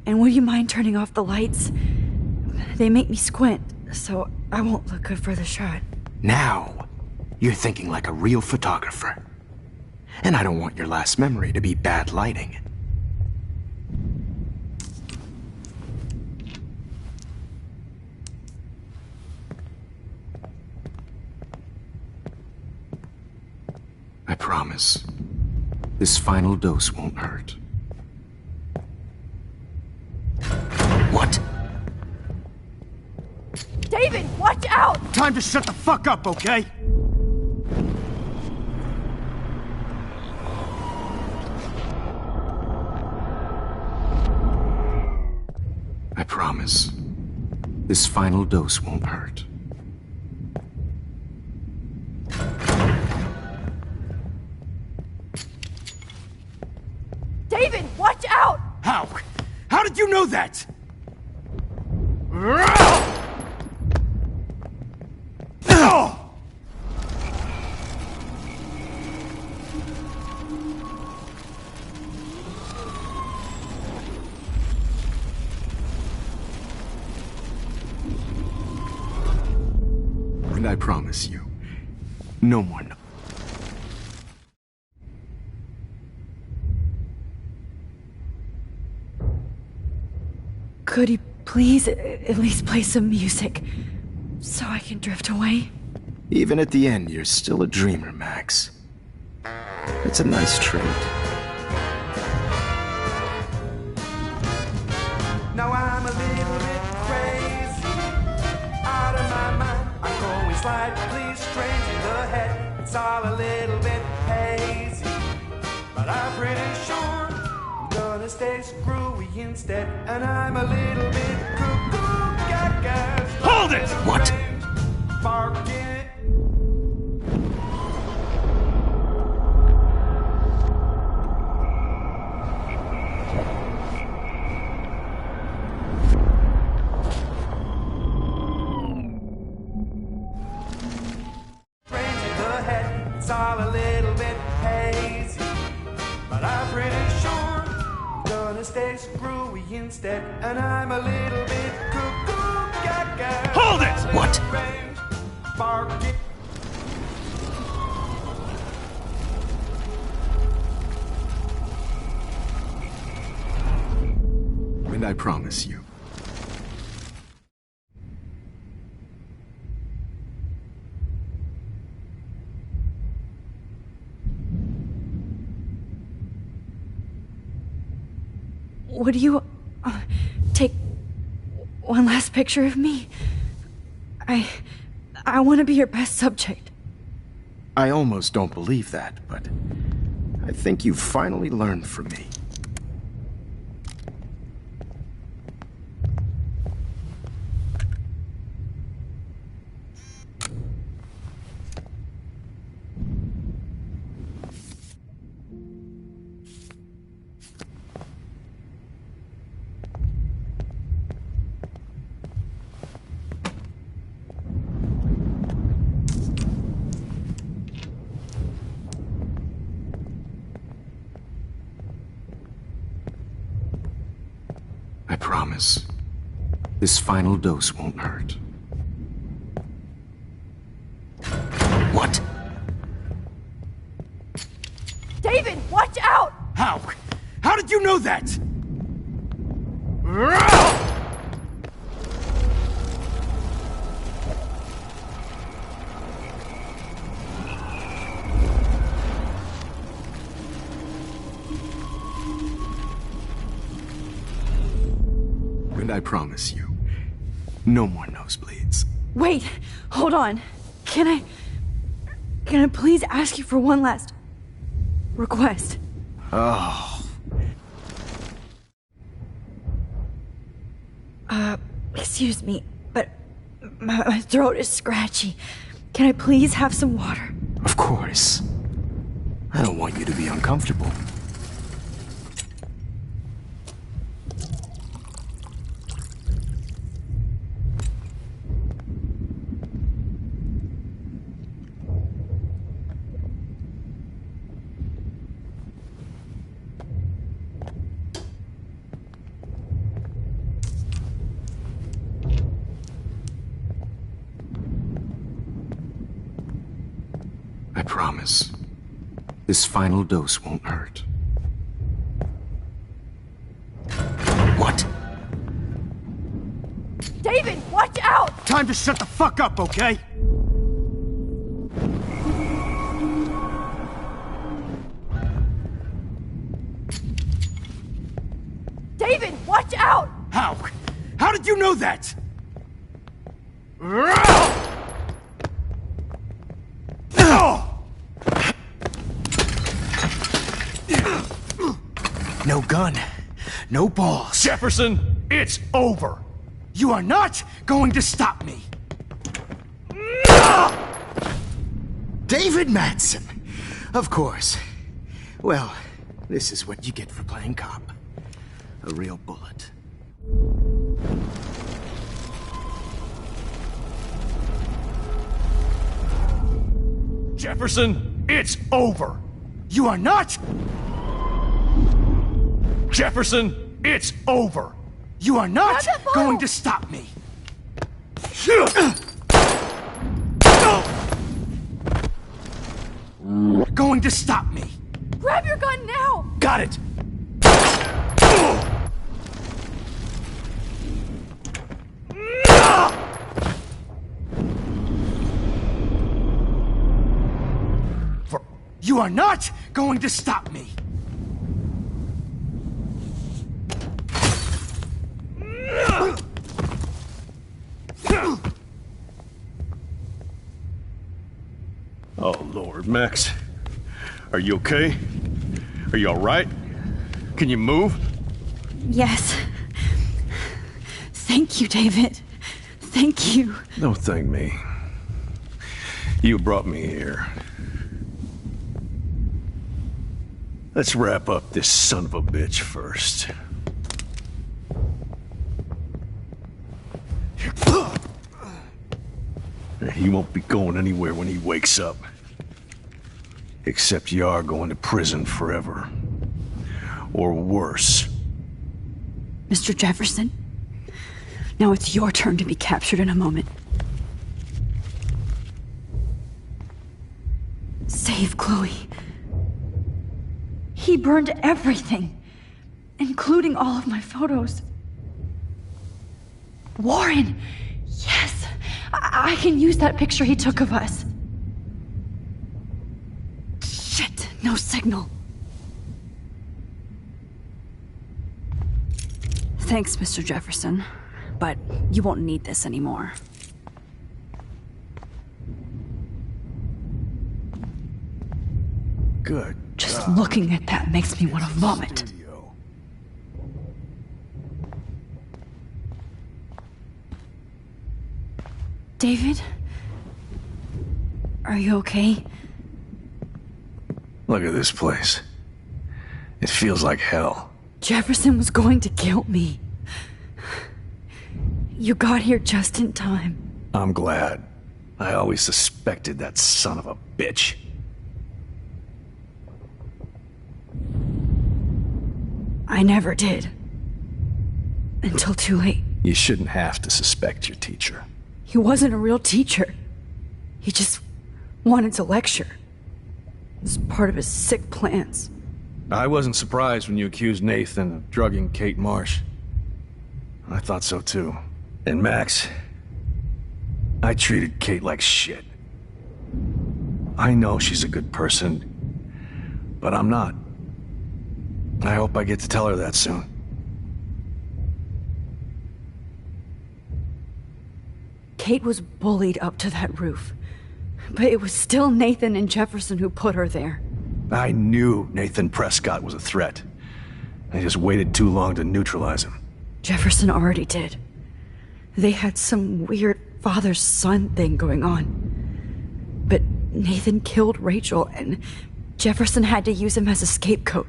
And would you mind turning off the lights? They make me squint, so I won't look good for the shot. Now, you're thinking like a real photographer. And I don't want your last memory to be bad lighting. I promise. This final dose won't hurt. What? David, watch out! Time to shut the fuck up, okay? I promise. This final dose won't hurt. David, watch out! How? How did you know that? And I promise you, no more no. Could you please at least play some music so I can drift away? Even at the end, you're still a dreamer, Max. It's a nice trait. Now I'm a little bit crazy, out of my mind. I'm going slightly strange in the head. It's all a little bit hazy, but I'm pretty sure I'm gonna stay screwy instead. And I'm a little bit cuckoo, gaga. Hold it! What? Barking. It's all a little bit hazy, but I'm pretty sure I'm gonna stay screwy instead. And I'm a little bit cuckoo, gaga. Hold it! What? Barking. And I promise you, would you take one last picture of me? I want to be your best subject. I almost don't believe that, but I think you've finally learned from me. I promise. This final dose won't hurt. What? David, watch out! How? How did you know that? And I promise you, no more nosebleeds. Wait, hold on. Can I please ask you for one last request? Oh. Excuse me, but my throat is scratchy. Can I please have some water? Of course. I don't want you to be uncomfortable. I promise. This final dose won't hurt. What? David, watch out! Time to shut the fuck up, okay? David, watch out! How? How did you know that? No gun. No balls. Jefferson, it's over. You are not going to stop me. David Madsen. Of course. Well, this is what you get for playing cop. A real bullet. Jefferson, it's over. You are not... Jefferson, it's over. You are not going to stop me. Going to stop me. Grab your gun now! Got it. You are not going to stop me. Oh, Lord, Max. Are you okay? Are you all right? Can you move? Yes. Thank you, David. Thank you. Don't thank me. You brought me here. Let's wrap up this son of a bitch first. He won't be going anywhere when he wakes up. Except you are going to prison forever. Or worse. Mr. Jefferson, now it's your turn to be captured in a moment. Save Chloe. He burned everything, including all of my photos. Warren! Yes! I can use that picture he took of us. Shit, no signal. Thanks, Mr. Jefferson. But you won't need this anymore. Good. Just looking at that makes me want to vomit. David? Are you okay? Look at this place. It feels like hell. Jefferson was going to kill me. You got here just in time. I'm glad. I always suspected that son of a bitch. I never did. Until too late. You shouldn't have to suspect your teacher. He wasn't a real teacher. He just wanted to lecture. It's part of his sick plans. I wasn't surprised when you accused Nathan of drugging Kate Marsh. I thought so too. And Max, I treated Kate like shit. I know she's a good person, but I'm not. I hope I get to tell her that soon. Kate was bullied up to that roof. But it was still Nathan and Jefferson who put her there. I knew Nathan Prescott was a threat. I just waited too long to neutralize him. Jefferson already did. They had some weird father-son thing going on. But Nathan killed Rachel, and Jefferson had to use him as a scapegoat.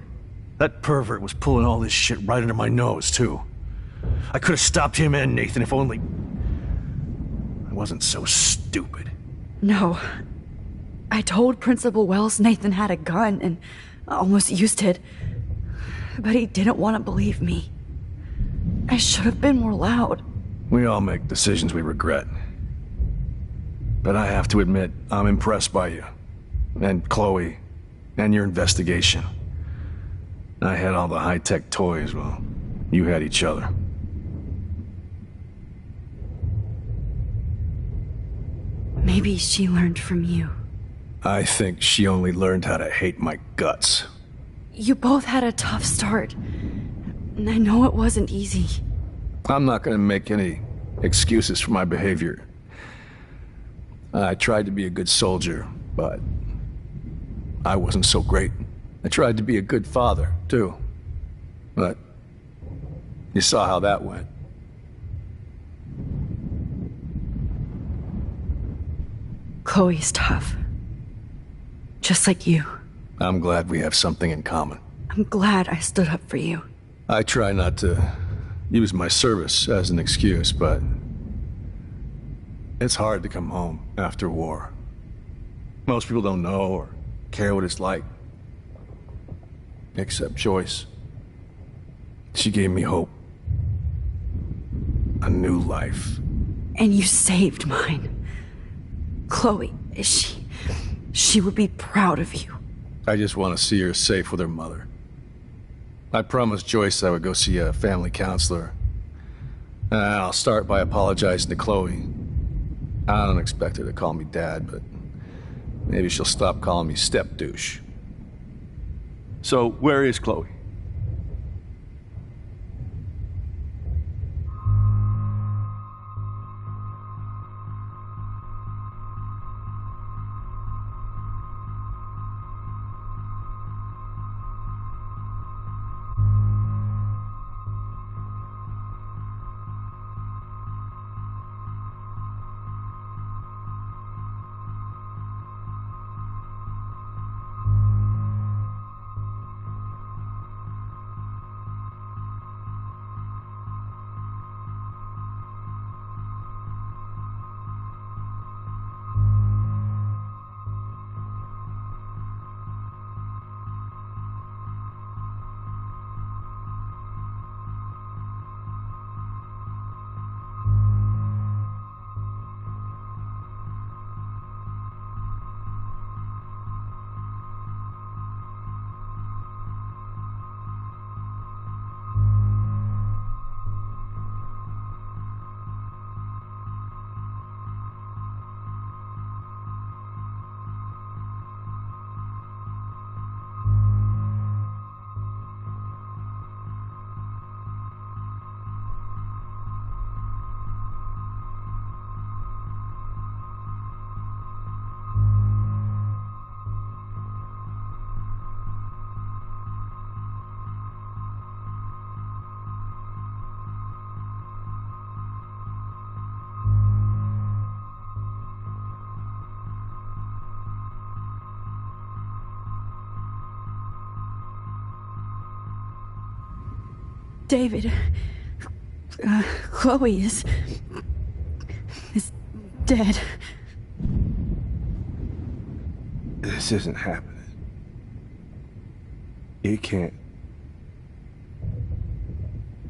That pervert was pulling all this shit right under my nose, too. I could have stopped him and Nathan if only... I wasn't so stupid. No. I told Principal Wells Nathan had a gun and almost used it. But he didn't want to believe me. I should have been more loud. We all make decisions we regret. But I have to admit, I'm impressed by you. And Chloe. And your investigation. I had all the high-tech toys, well, you had each other. Maybe she learned from you. I think she only learned how to hate my guts. You both had a tough start. And I know it wasn't easy. I'm not gonna make any excuses for my behavior. I tried to be a good soldier, but I wasn't so great. I tried to be a good father, too. But you saw how that went. Chloe's tough. Just like you. I'm glad we have something in common. I'm glad I stood up for you. I try not to use my service as an excuse, but it's hard to come home after war. Most people don't know or care what it's like. Except Joyce. She gave me hope. A new life. And you saved mine. Chloe, she would be proud of you. I just want to see her safe with her mother. I promised Joyce I would go see a family counselor. And I'll start by apologizing to Chloe. I don't expect her to call me Dad, but maybe she'll stop calling me step-douche. So, where is Chloe? David, Chloe is dead. This isn't happening. It can't.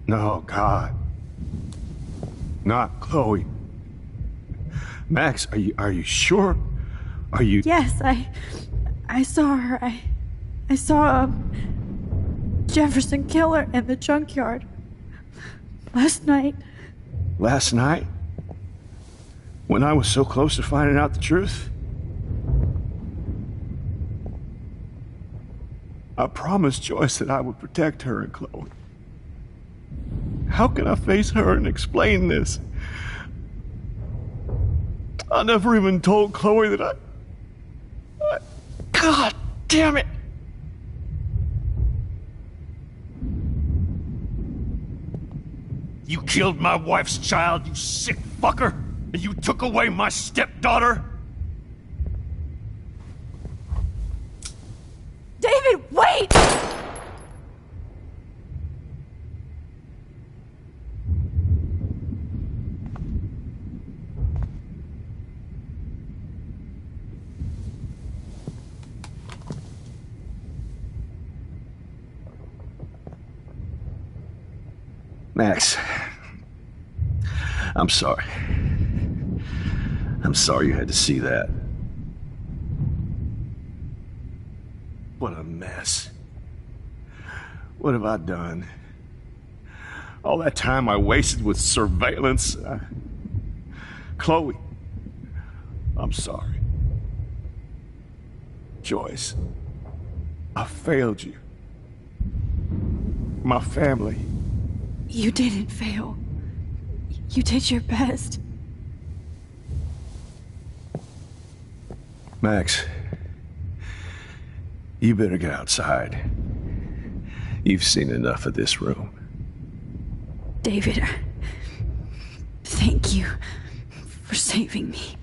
No, God. Not Chloe. Max, are you sure? Are you... Yes, I saw her. I saw Jefferson kill her in the junkyard. Last night. Last night? When I was so close to finding out the truth? I promised Joyce that I would protect her and Chloe. How can I face her and explain this? I never even told Chloe that I... God damn it! You killed my wife's child, you sick fucker! And you took away my stepdaughter? David, wait! Max, I'm sorry. I'm sorry you had to see that. What a mess. What have I done? All that time I wasted with surveillance. Chloe, I'm sorry. Joyce, I failed you. My family. You didn't fail. You did your best. Max, you better get outside. You've seen enough of this room. David, thank you for saving me.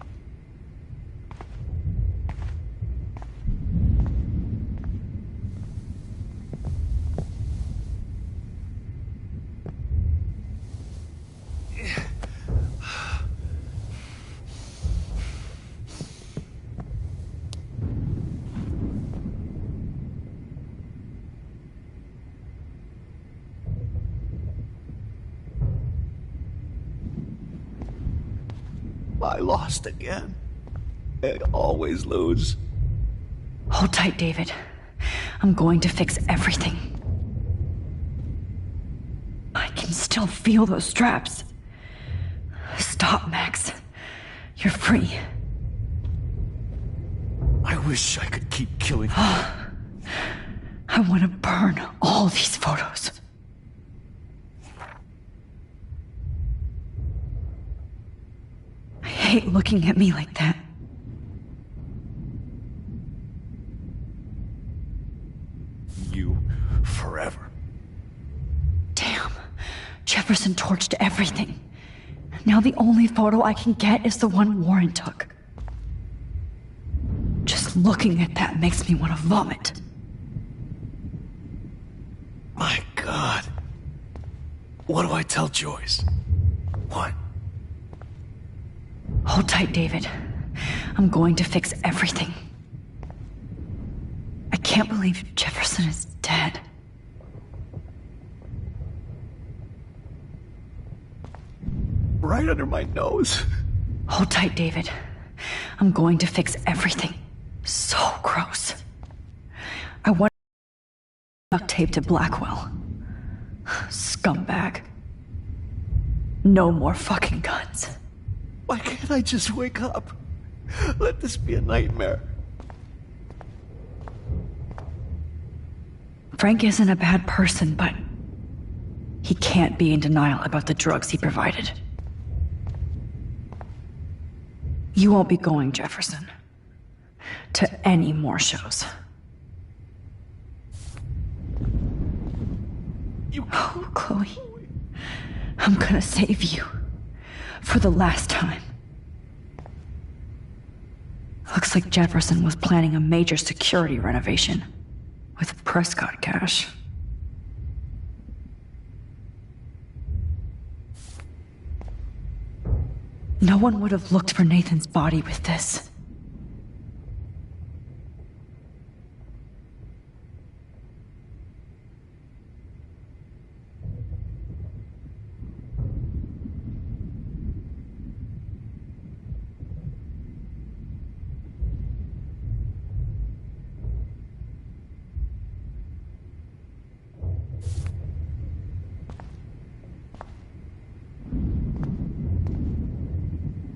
I lost again. I always lose. Hold tight, David. I'm going to fix everything. I can still feel those straps. Stop, Max. You're free. I wish I could keep killing you. I want to burn all these photos. I hate looking at me like that. You forever. Damn. Jefferson torched everything. Now the only photo I can get is the one Warren took. Just looking at that makes me want to vomit. My God. What do I tell Joyce? What? Hold tight, David. I'm going to fix everything. I can't believe Jefferson is dead. Right under my nose. Hold tight, David. I'm going to fix everything. So gross. I want duct tape to Blackwell. Scumbag. No more fucking guns. Why can't I just wake up? Let this be a nightmare. Frank isn't a bad person, but he can't be in denial about the drugs he provided. You won't be going, Jefferson, to any more shows. Oh, Chloe. I'm gonna save you. For the last time. Looks like Jefferson was planning a major security renovation with Prescott cash. No one would have looked for Nathan's body with this.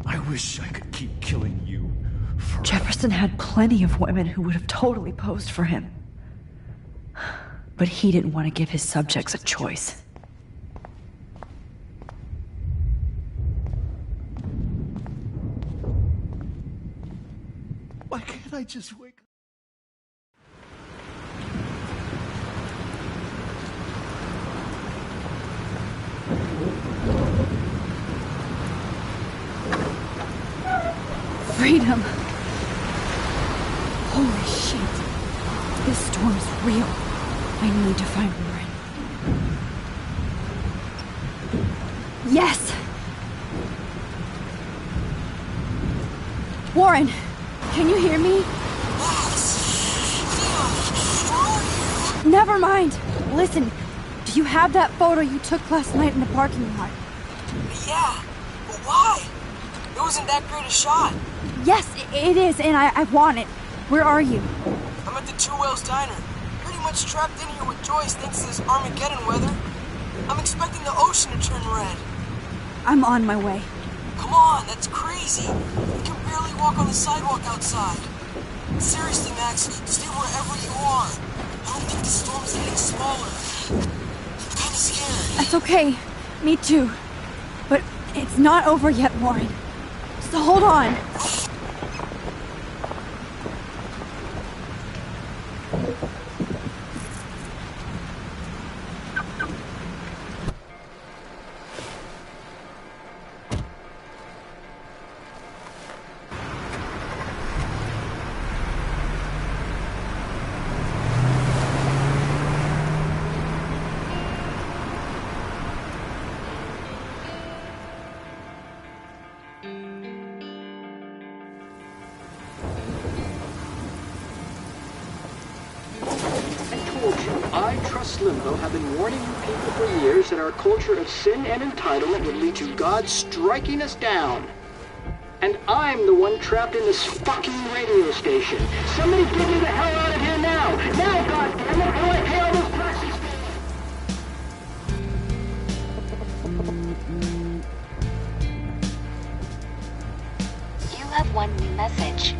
I wish I could keep killing you forever. Jefferson had plenty of women who would have totally posed for him. But he didn't want to give his subjects a choice. Why can't I just wake up? Freedom! Holy shit. This storm's real. I need to find Warren. Yes! Warren, can you hear me? Never mind. Listen, do you have that photo you took last night in the parking lot? Yeah, but why? It wasn't that great a shot. Yes, it is, and I want it. Where are you? I'm at the Two Whales Diner. Pretty much trapped in here with Joyce thanks to this Armageddon weather. I'm expecting the ocean to turn red. I'm on my way. Come on, that's crazy. You can barely walk on the sidewalk outside. Seriously, Max, stay wherever you are. I don't think the storm's getting smaller. I'm kinda scared. That's okay. Me too. But it's not over yet, Warren. So hold on. Limbo have been warning you people for years that our culture of sin and entitlement would lead to God striking us down. And I'm the one trapped in this fucking radio station. Somebody get me the hell out of here now! Now, goddammit, or I pay all those taxes! You have one new message.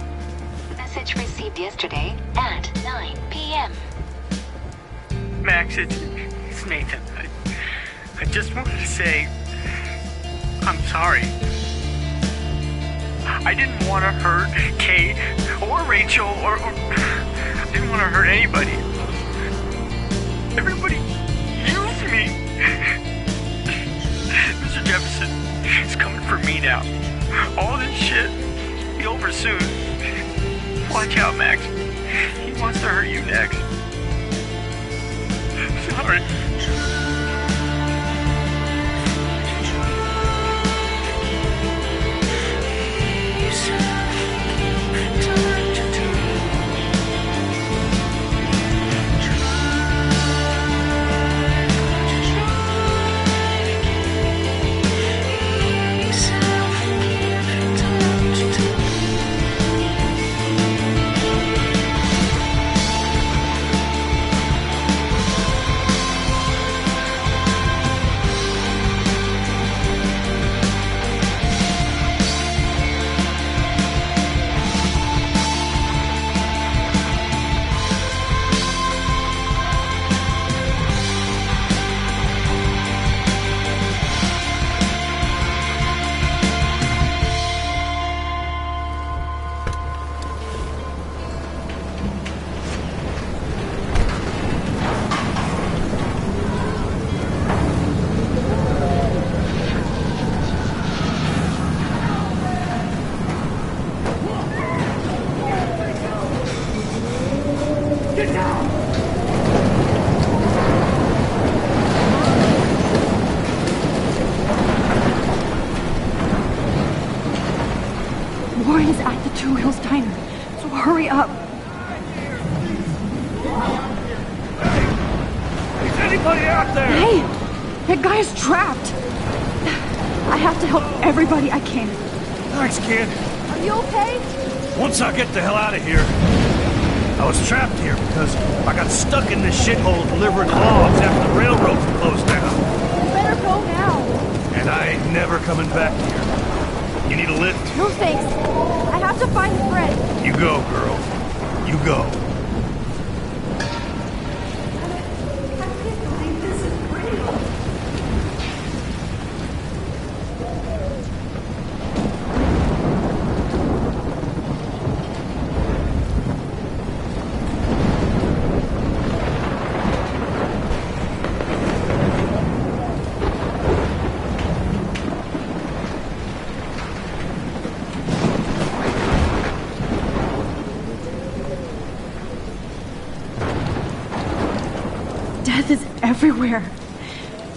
Message received yesterday at 9 p.m. Max, it's Nathan. I just wanted to say I'm sorry. I didn't want to hurt Kate or Rachel or I didn't want to hurt anybody. Everybody used me. Mr. Jefferson is coming for me now. All this shit will be over soon. Watch out, Max. He wants to hurt you next. Sorry. the Two Wheels Diner, so hurry up. Is anybody out there? Hey! That guy is trapped! I have to help everybody I can. Thanks, kid. Are you okay? Once I get the hell out of here, I was trapped here because I got stuck in this shithole delivering logs after the railroads were closed down. You better go now. And I ain't never coming back here. You need a lift? No thanks. I have to find a friend. You go, girl. You go. Death is everywhere.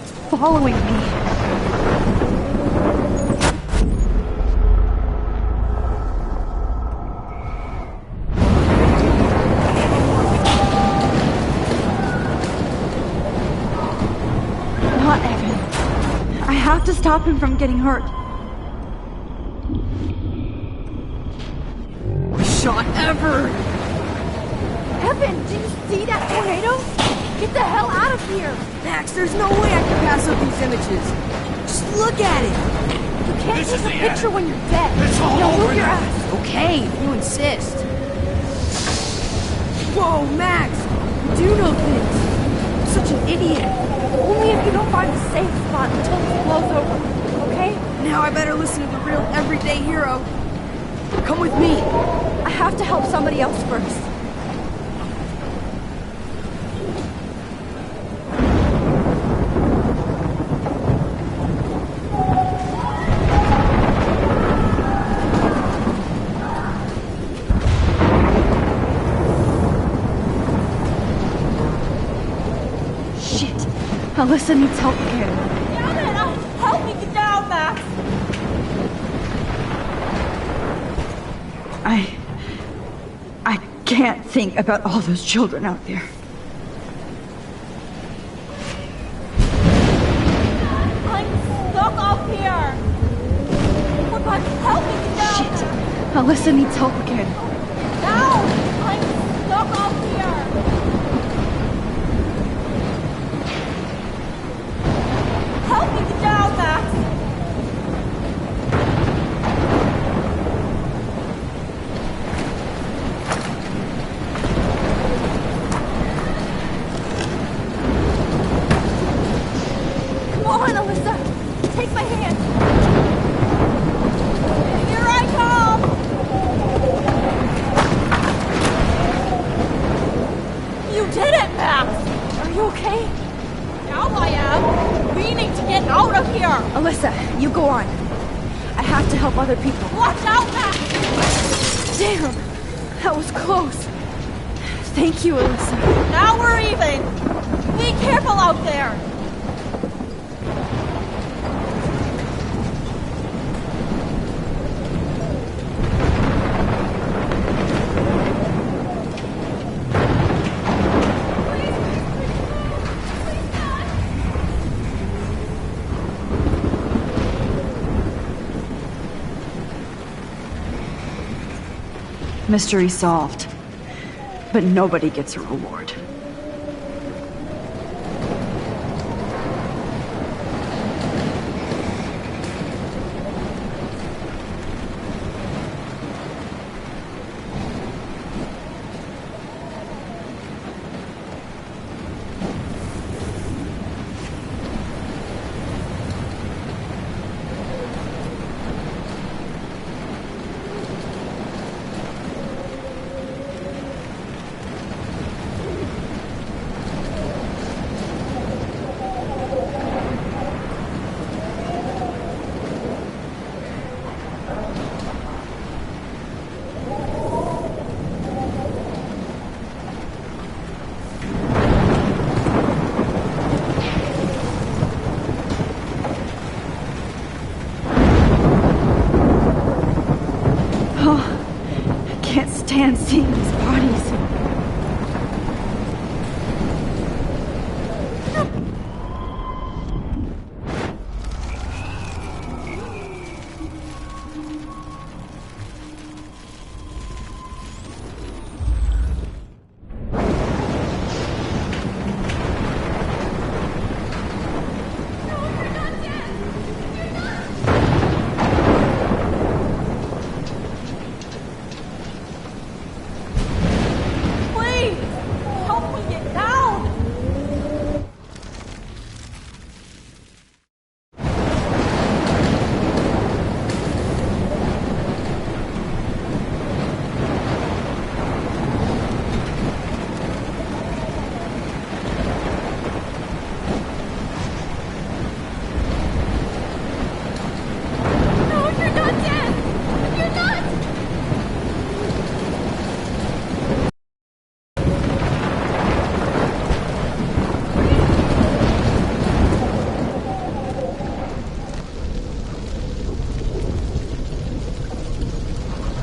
It's following me. Not Evan. I have to stop him from getting hurt. Shot ever! Evan, did you see that tornado? Get the hell out of here! Max, there's no way I can pass up these images. Just look at it! You can't take a picture when you're dead. It's all now over move your now. ass. Okay, if you insist. Whoa, Max! You do know things. You're such an idiot. Only if you don't find a safe spot until this blows over, okay? Now I better listen to the real everyday hero. Come with me. I have to help somebody else first. Alyssa needs help again. Damn it! Help me get down, Max! I can't think about all those children out there. I'm stuck up here! For God's help me get down! Shit! Alyssa needs help again. Now! I'm stuck up here! Help me get down, Max! Come on, Alyssa! Take my hand! Here I come! You did it, Max! Are you okay? Now I am! We need to get out of here! Alyssa, you go on. I have to help other people. Watch out, Max! Damn! That was close. Thank you, Alyssa. Now we're even! Be careful out there! Mystery solved. But nobody gets a reward. stand seeing these bodies.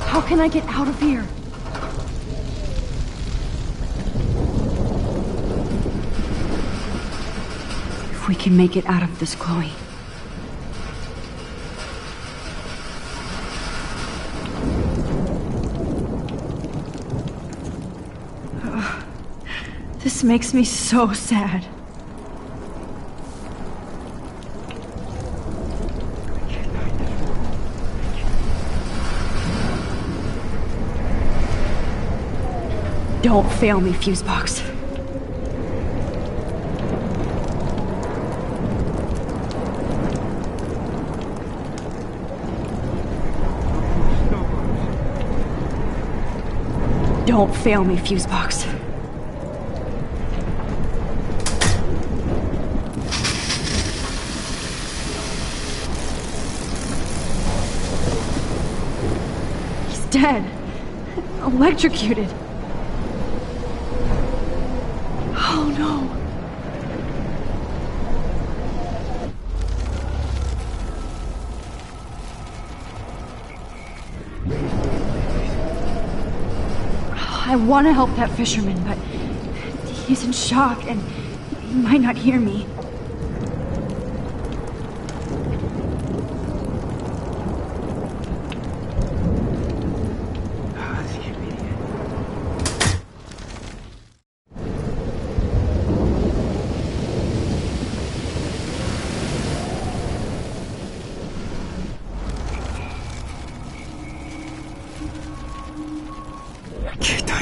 How can I get out of here? If we can make it out of this, Chloe. This makes me so sad. Don't fail me, Fusebox. Don't fail me, Fusebox. He's dead. Electrocuted. Oh no. I want to help that fisherman, but he's in shock and he might not hear me.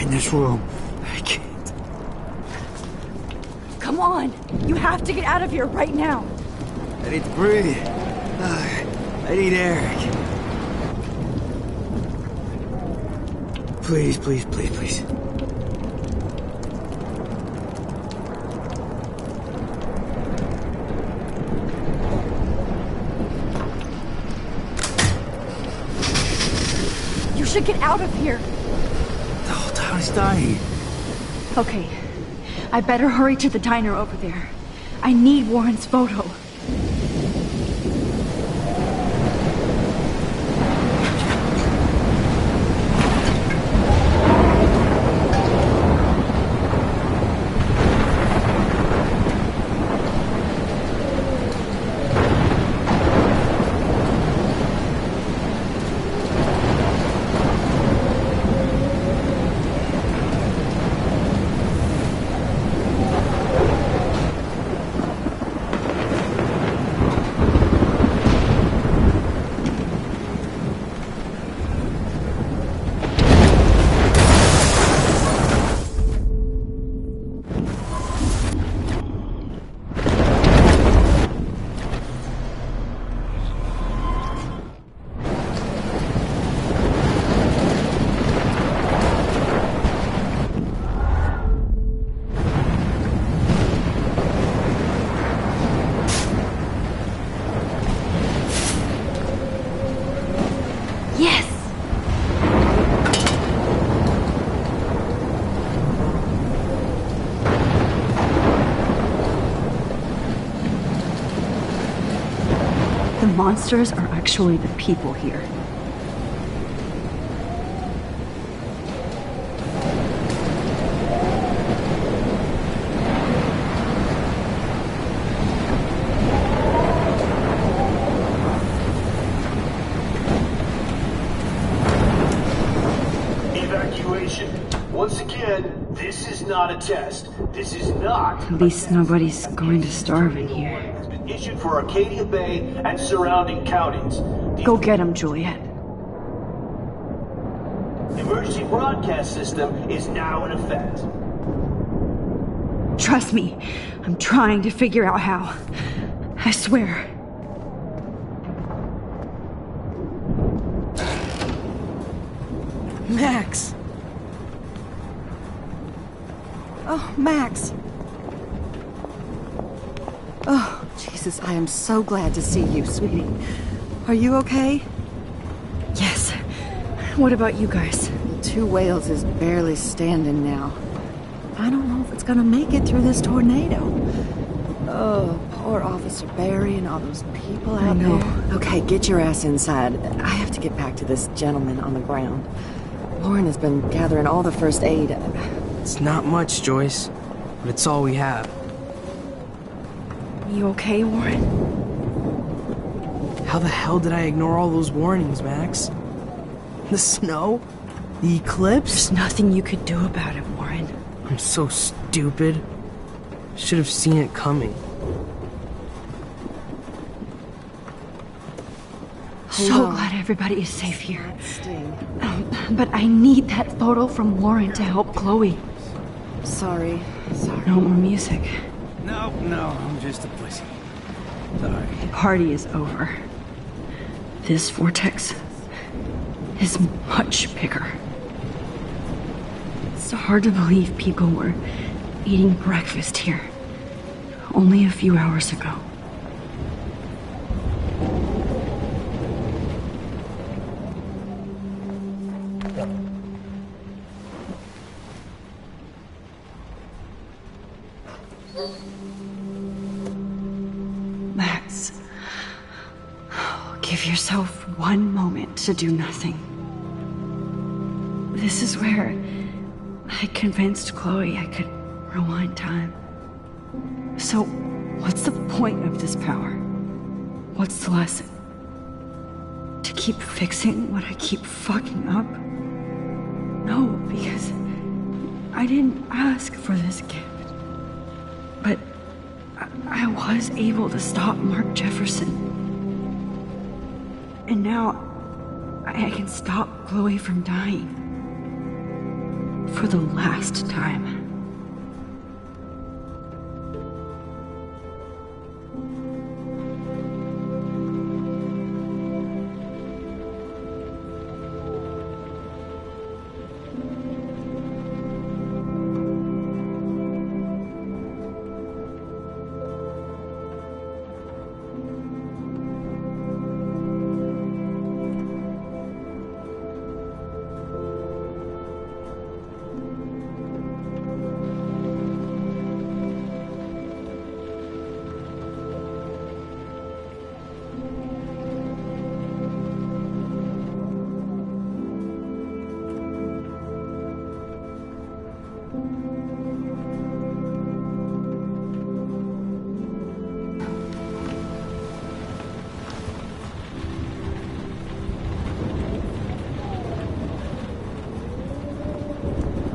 This room. I can't. Come on! You have to get out of here right now! I need to breathe. I need air. Please, please, please, please. You should get out of here! He's dying. Okay, I better hurry to the diner over there. I need Warren's photo. The monsters are actually the people here. Gentlemen, this is not a test. This is not. At least nobody's going to starve in here. Has been issued for Arcadia Bay and surrounding counties. Go get him, Juliet. Emergency broadcast system is now in effect. Trust me, I'm trying to figure out how. I swear. Max! Oh, Max! Oh, Jesus, I am so glad to see you, sweetie. Are you okay? Yes. What about you guys? The Two Whales is barely standing now. I don't know if it's gonna make it through this tornado. Oh, poor Officer Barry and all those people out there. Okay, get your ass inside. I have to get back to this gentleman on the ground. Lauren has been gathering all the first aid. It's not much, Joyce, but it's all we have. You okay, Warren? How the hell did I ignore all those warnings, Max? The snow? The eclipse? There's nothing you could do about it, Warren. I'm so stupid. Should have seen it coming. So glad everybody is safe here. But I need that photo from Lauren to help Chloe. Sorry. No more music. No, I'm just a pussy. Sorry. The party is over. This vortex is much bigger. It's hard to believe people were eating breakfast here only a few hours ago. Max, give yourself one moment to do nothing. This is where I convinced Chloe I could rewind time. So, what's the point of this power? What's the lesson? To keep fixing what I keep fucking up? No, because I didn't ask for this gift. But I was able to stop Mark Jefferson. And now I can stop Chloe from dying. For the last time.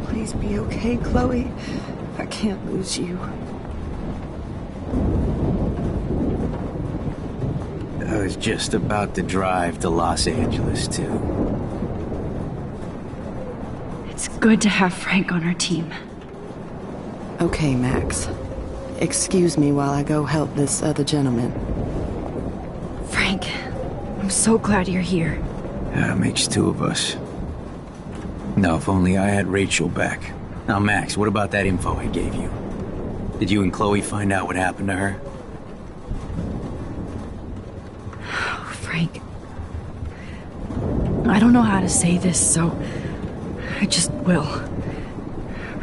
Please be okay, Chloe. I can't lose you. I was just about to drive to Los Angeles, too. It's good to have Frank on our team. Okay, Max. Excuse me while I go help this other gentleman. Frank, I'm so glad you're here. Yeah, it makes two of us. No, if only I had Rachel back. Now, Max, what about that info I gave you? Did you and Chloe find out what happened to her? Frank, I don't know how to say this, so I just will.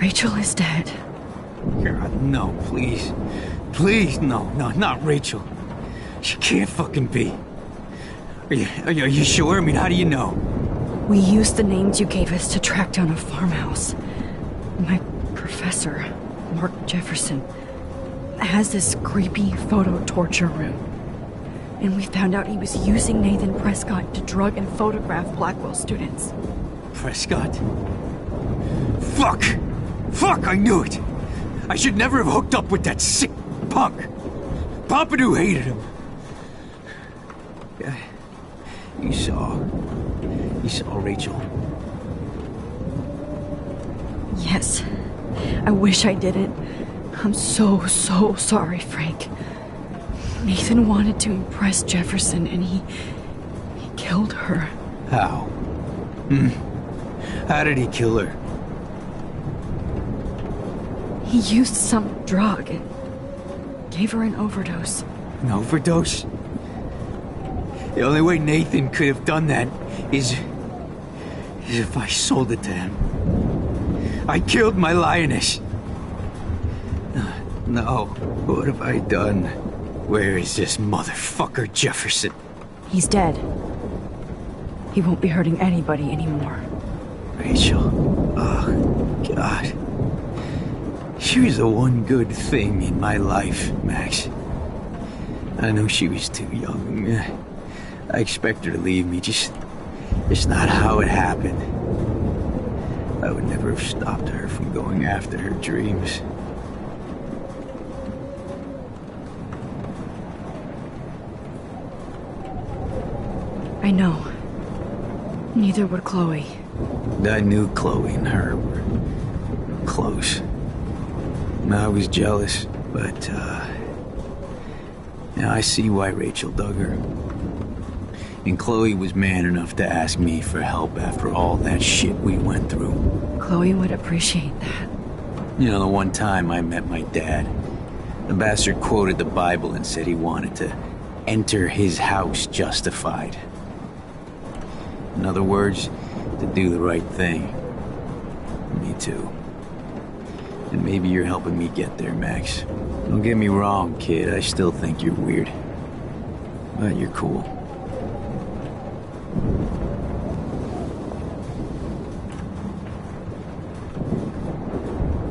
Rachel is dead. God, no, please. Please, no, not Rachel. She can't fucking be. Are you sure? I mean, how do you know? We used the names you gave us to track down a farmhouse. My professor, Mark Jefferson, has this creepy photo torture room. And we found out he was using Nathan Prescott to drug and photograph Blackwell students. Prescott? Fuck! Fuck, I knew it! I should never have hooked up with that sick punk. Pompidou hated him. Yeah, you saw Rachel. Yes. I wish I didn't. I'm so sorry, Frank. Nathan wanted to impress Jefferson, and he killed her. How? How did he kill her? He used some drug and gave her an overdose. An overdose? The only way Nathan could have done that is if I sold it to him. I killed my lioness. No, what have I done? Where is this motherfucker Jefferson? He's dead. He won't be hurting anybody anymore. Rachel. Oh, God. She was the one good thing in my life, Max. I know she was too young. I expect her to leave me, just not how it happened. I would never have stopped her from going after her dreams. I know. Neither would Chloe. I knew Chloe and her were close. I was jealous, but, I see why Rachel dug her. And Chloe was man enough to ask me for help after all that shit we went through. Chloe would appreciate that. You know, the one time I met my dad, the bastard quoted the Bible and said he wanted to enter his house justified. In other words, to do the right thing. Me too. And maybe you're helping me get there, Max. Don't get me wrong, kid. I still think you're weird. But you're cool.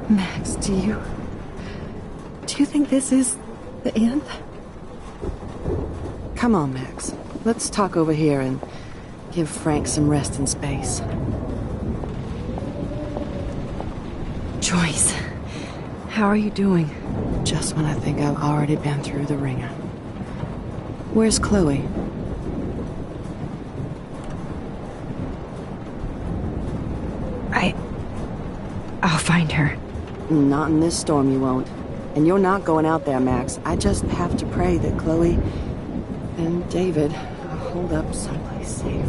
Max, do you think this is the end? Come on, Max. Let's talk over here and give Frank some rest and space. Joyce, how are you doing? Just when I think I've already been through the ringer. Where's Chloe? I'll find her. Not in this storm, you won't. And you're not going out there, Max. I just have to pray that Chloe and David hold up someplace safe.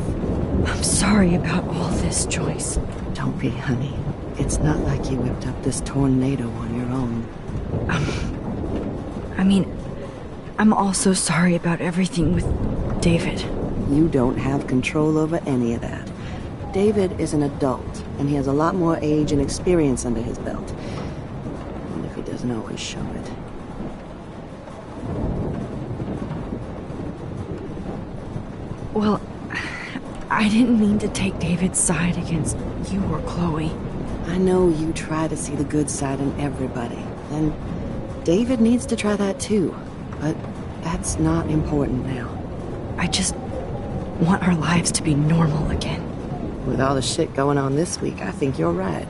I'm sorry about all this, Joyce. Don't be, honey. It's not like you whipped up this tornado on your own. I'm also sorry about everything with David. You don't have control over any of that. David is an adult, and he has a lot more age and experience under his belt. And if he doesn't always show it. Well, I didn't mean to take David's side against you or Chloe. I know you try to see the good side in everybody, and David needs to try that too, but that's not important now. I just want our lives to be normal again. With all the shit going on this week, I think you're right.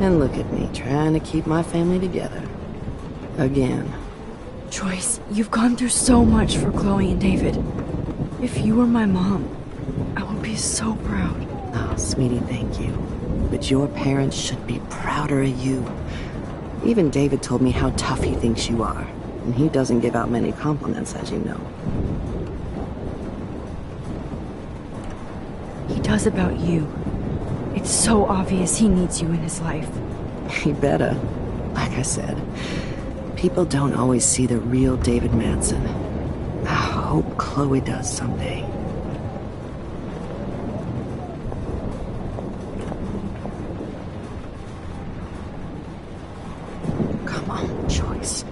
And look at me, trying to keep my family together. Again. Joyce, you've gone through so much for Chloe and David. If you were my mom, I would be so proud. Oh, sweetie, thank you. But your parents should be prouder of you. Even David told me how tough he thinks you are. And he doesn't give out many compliments, as you know. He does about you. It's so obvious he needs you in his life. He better. Like I said, people don't always see the real David Madsen. I hope Chloe does someday. Come on, Joyce.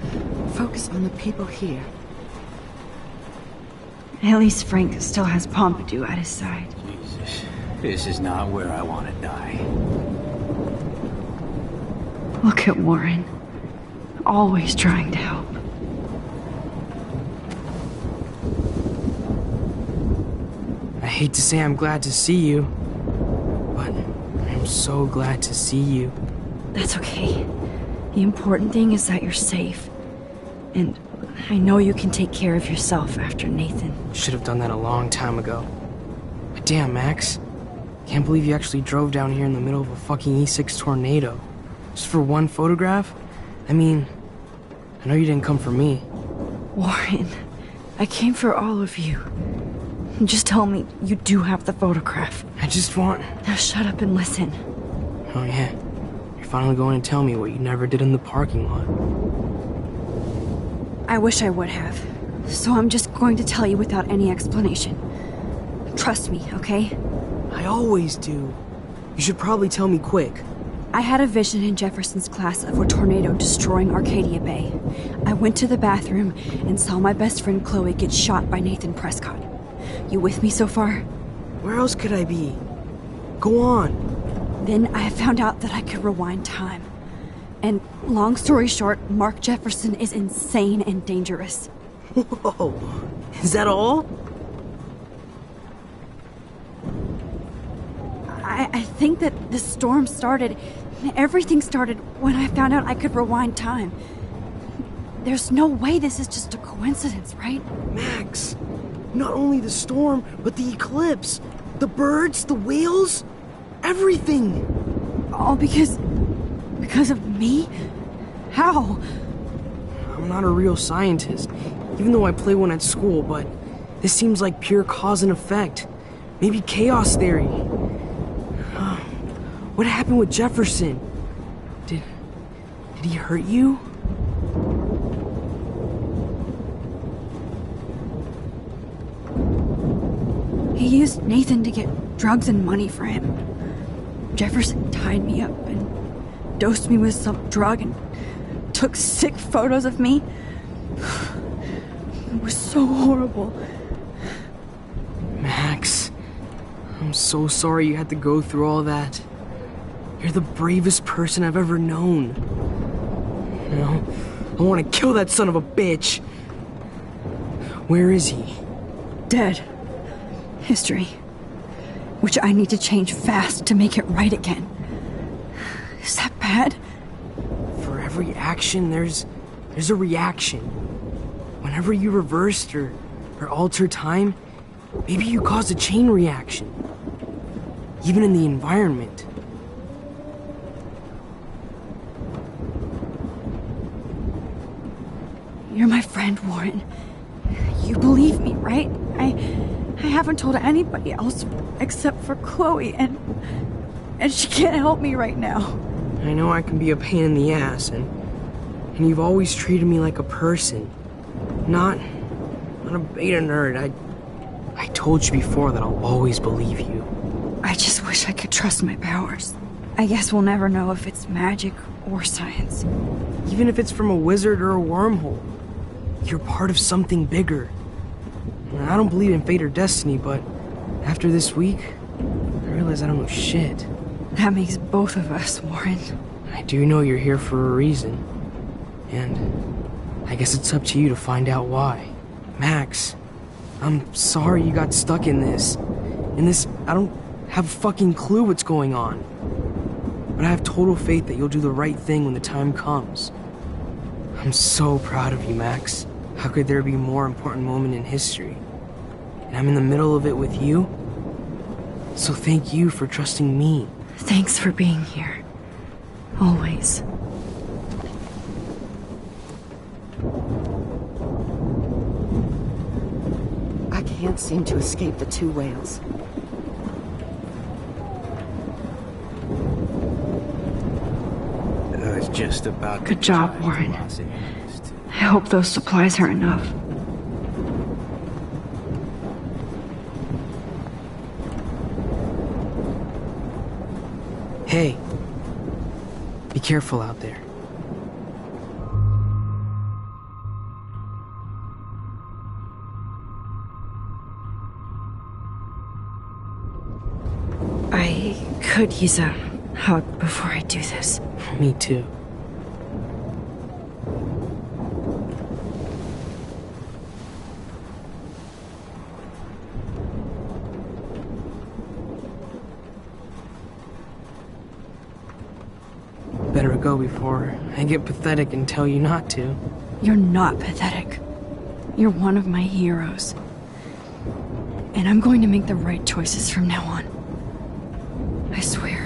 Focus on the people here. At least Frank still has Pompidou at his side. Jesus, this is not where I want to die. Look at Warren. Always trying to help. I hate to say I'm glad to see you, but I'm so glad to see you. That's okay. The important thing is that you're safe. And I know you can take care of yourself after Nathan. Should have done that a long time ago. But damn, Max. Can't believe you actually drove down here in the middle of a fucking E6 tornado. Just for one photograph? I mean, I know you didn't come for me. Warren, I came for all of you. Just tell me you do have the photograph. I just want... Now shut up and listen. Oh yeah, you're finally going to tell me what you never did in the parking lot. I wish I would have. So I'm just going to tell you without any explanation. Trust me, okay? I always do. You should probably tell me quick. I had a vision in Jefferson's class of a tornado destroying Arcadia Bay. I went to the bathroom and saw my best friend Chloe get shot by Nathan Prescott. You with me so far? Where else could I be? Go on. Then I found out that I could rewind time. And long story short, Mark Jefferson is insane and dangerous. Whoa, is that all? I think that the storm started, everything started when I found out I could rewind time. There's no way this is just a coincidence, right? Max, not only the storm, but the eclipse, the birds, the whales, everything. All because of me? How? I'm not a real scientist, even though I play one at school, but this seems like pure cause and effect. Maybe chaos theory. What happened with Jefferson? Did he hurt you? He used Nathan to get drugs and money for him. Jefferson tied me up and dosed me with some drug and took sick photos of me. It was so horrible. Max, I'm so sorry you had to go through all that. You're the bravest person I've ever known. You know, I want to kill that son of a bitch. Where is he? Dead. History. Which I need to change fast to make it right again. Is that bad? For every action, there's a reaction. Whenever you reversed or alter time, maybe you caused a chain reaction. Even in the environment. You're my friend, Warren. You believe me, right? I haven't told anybody else except for Chloe, and she can't help me right now. I know I can be a pain in the ass, and you've always treated me like a person. Not a beta nerd. I told you before that I'll always believe you. I just wish I could trust my powers. I guess we'll never know if it's magic or science. Even if it's from a wizard or a wormhole. You're part of something bigger. I don't believe in fate or destiny, but after this week, I realize I don't know shit. That makes both of us, Warren. I do know you're here for a reason. And I guess it's up to you to find out why. Max, I'm sorry you got stuck in this. I don't have a fucking clue what's going on. But I have total faith that you'll do the right thing when the time comes. I'm so proud of you, Max. How could there be a more important moment in history? And I'm in the middle of it with you. So thank you for trusting me. Thanks for being here. Always. I can't seem to escape the two whales. I was just about Good job, Warren. I hope those supplies are enough. Hey, be careful out there. I could use a hug before I do this. Me too. better go before I get pathetic and tell you not to. You're not pathetic. You're one of my heroes. And I'm going to make the right choices from now on. I swear.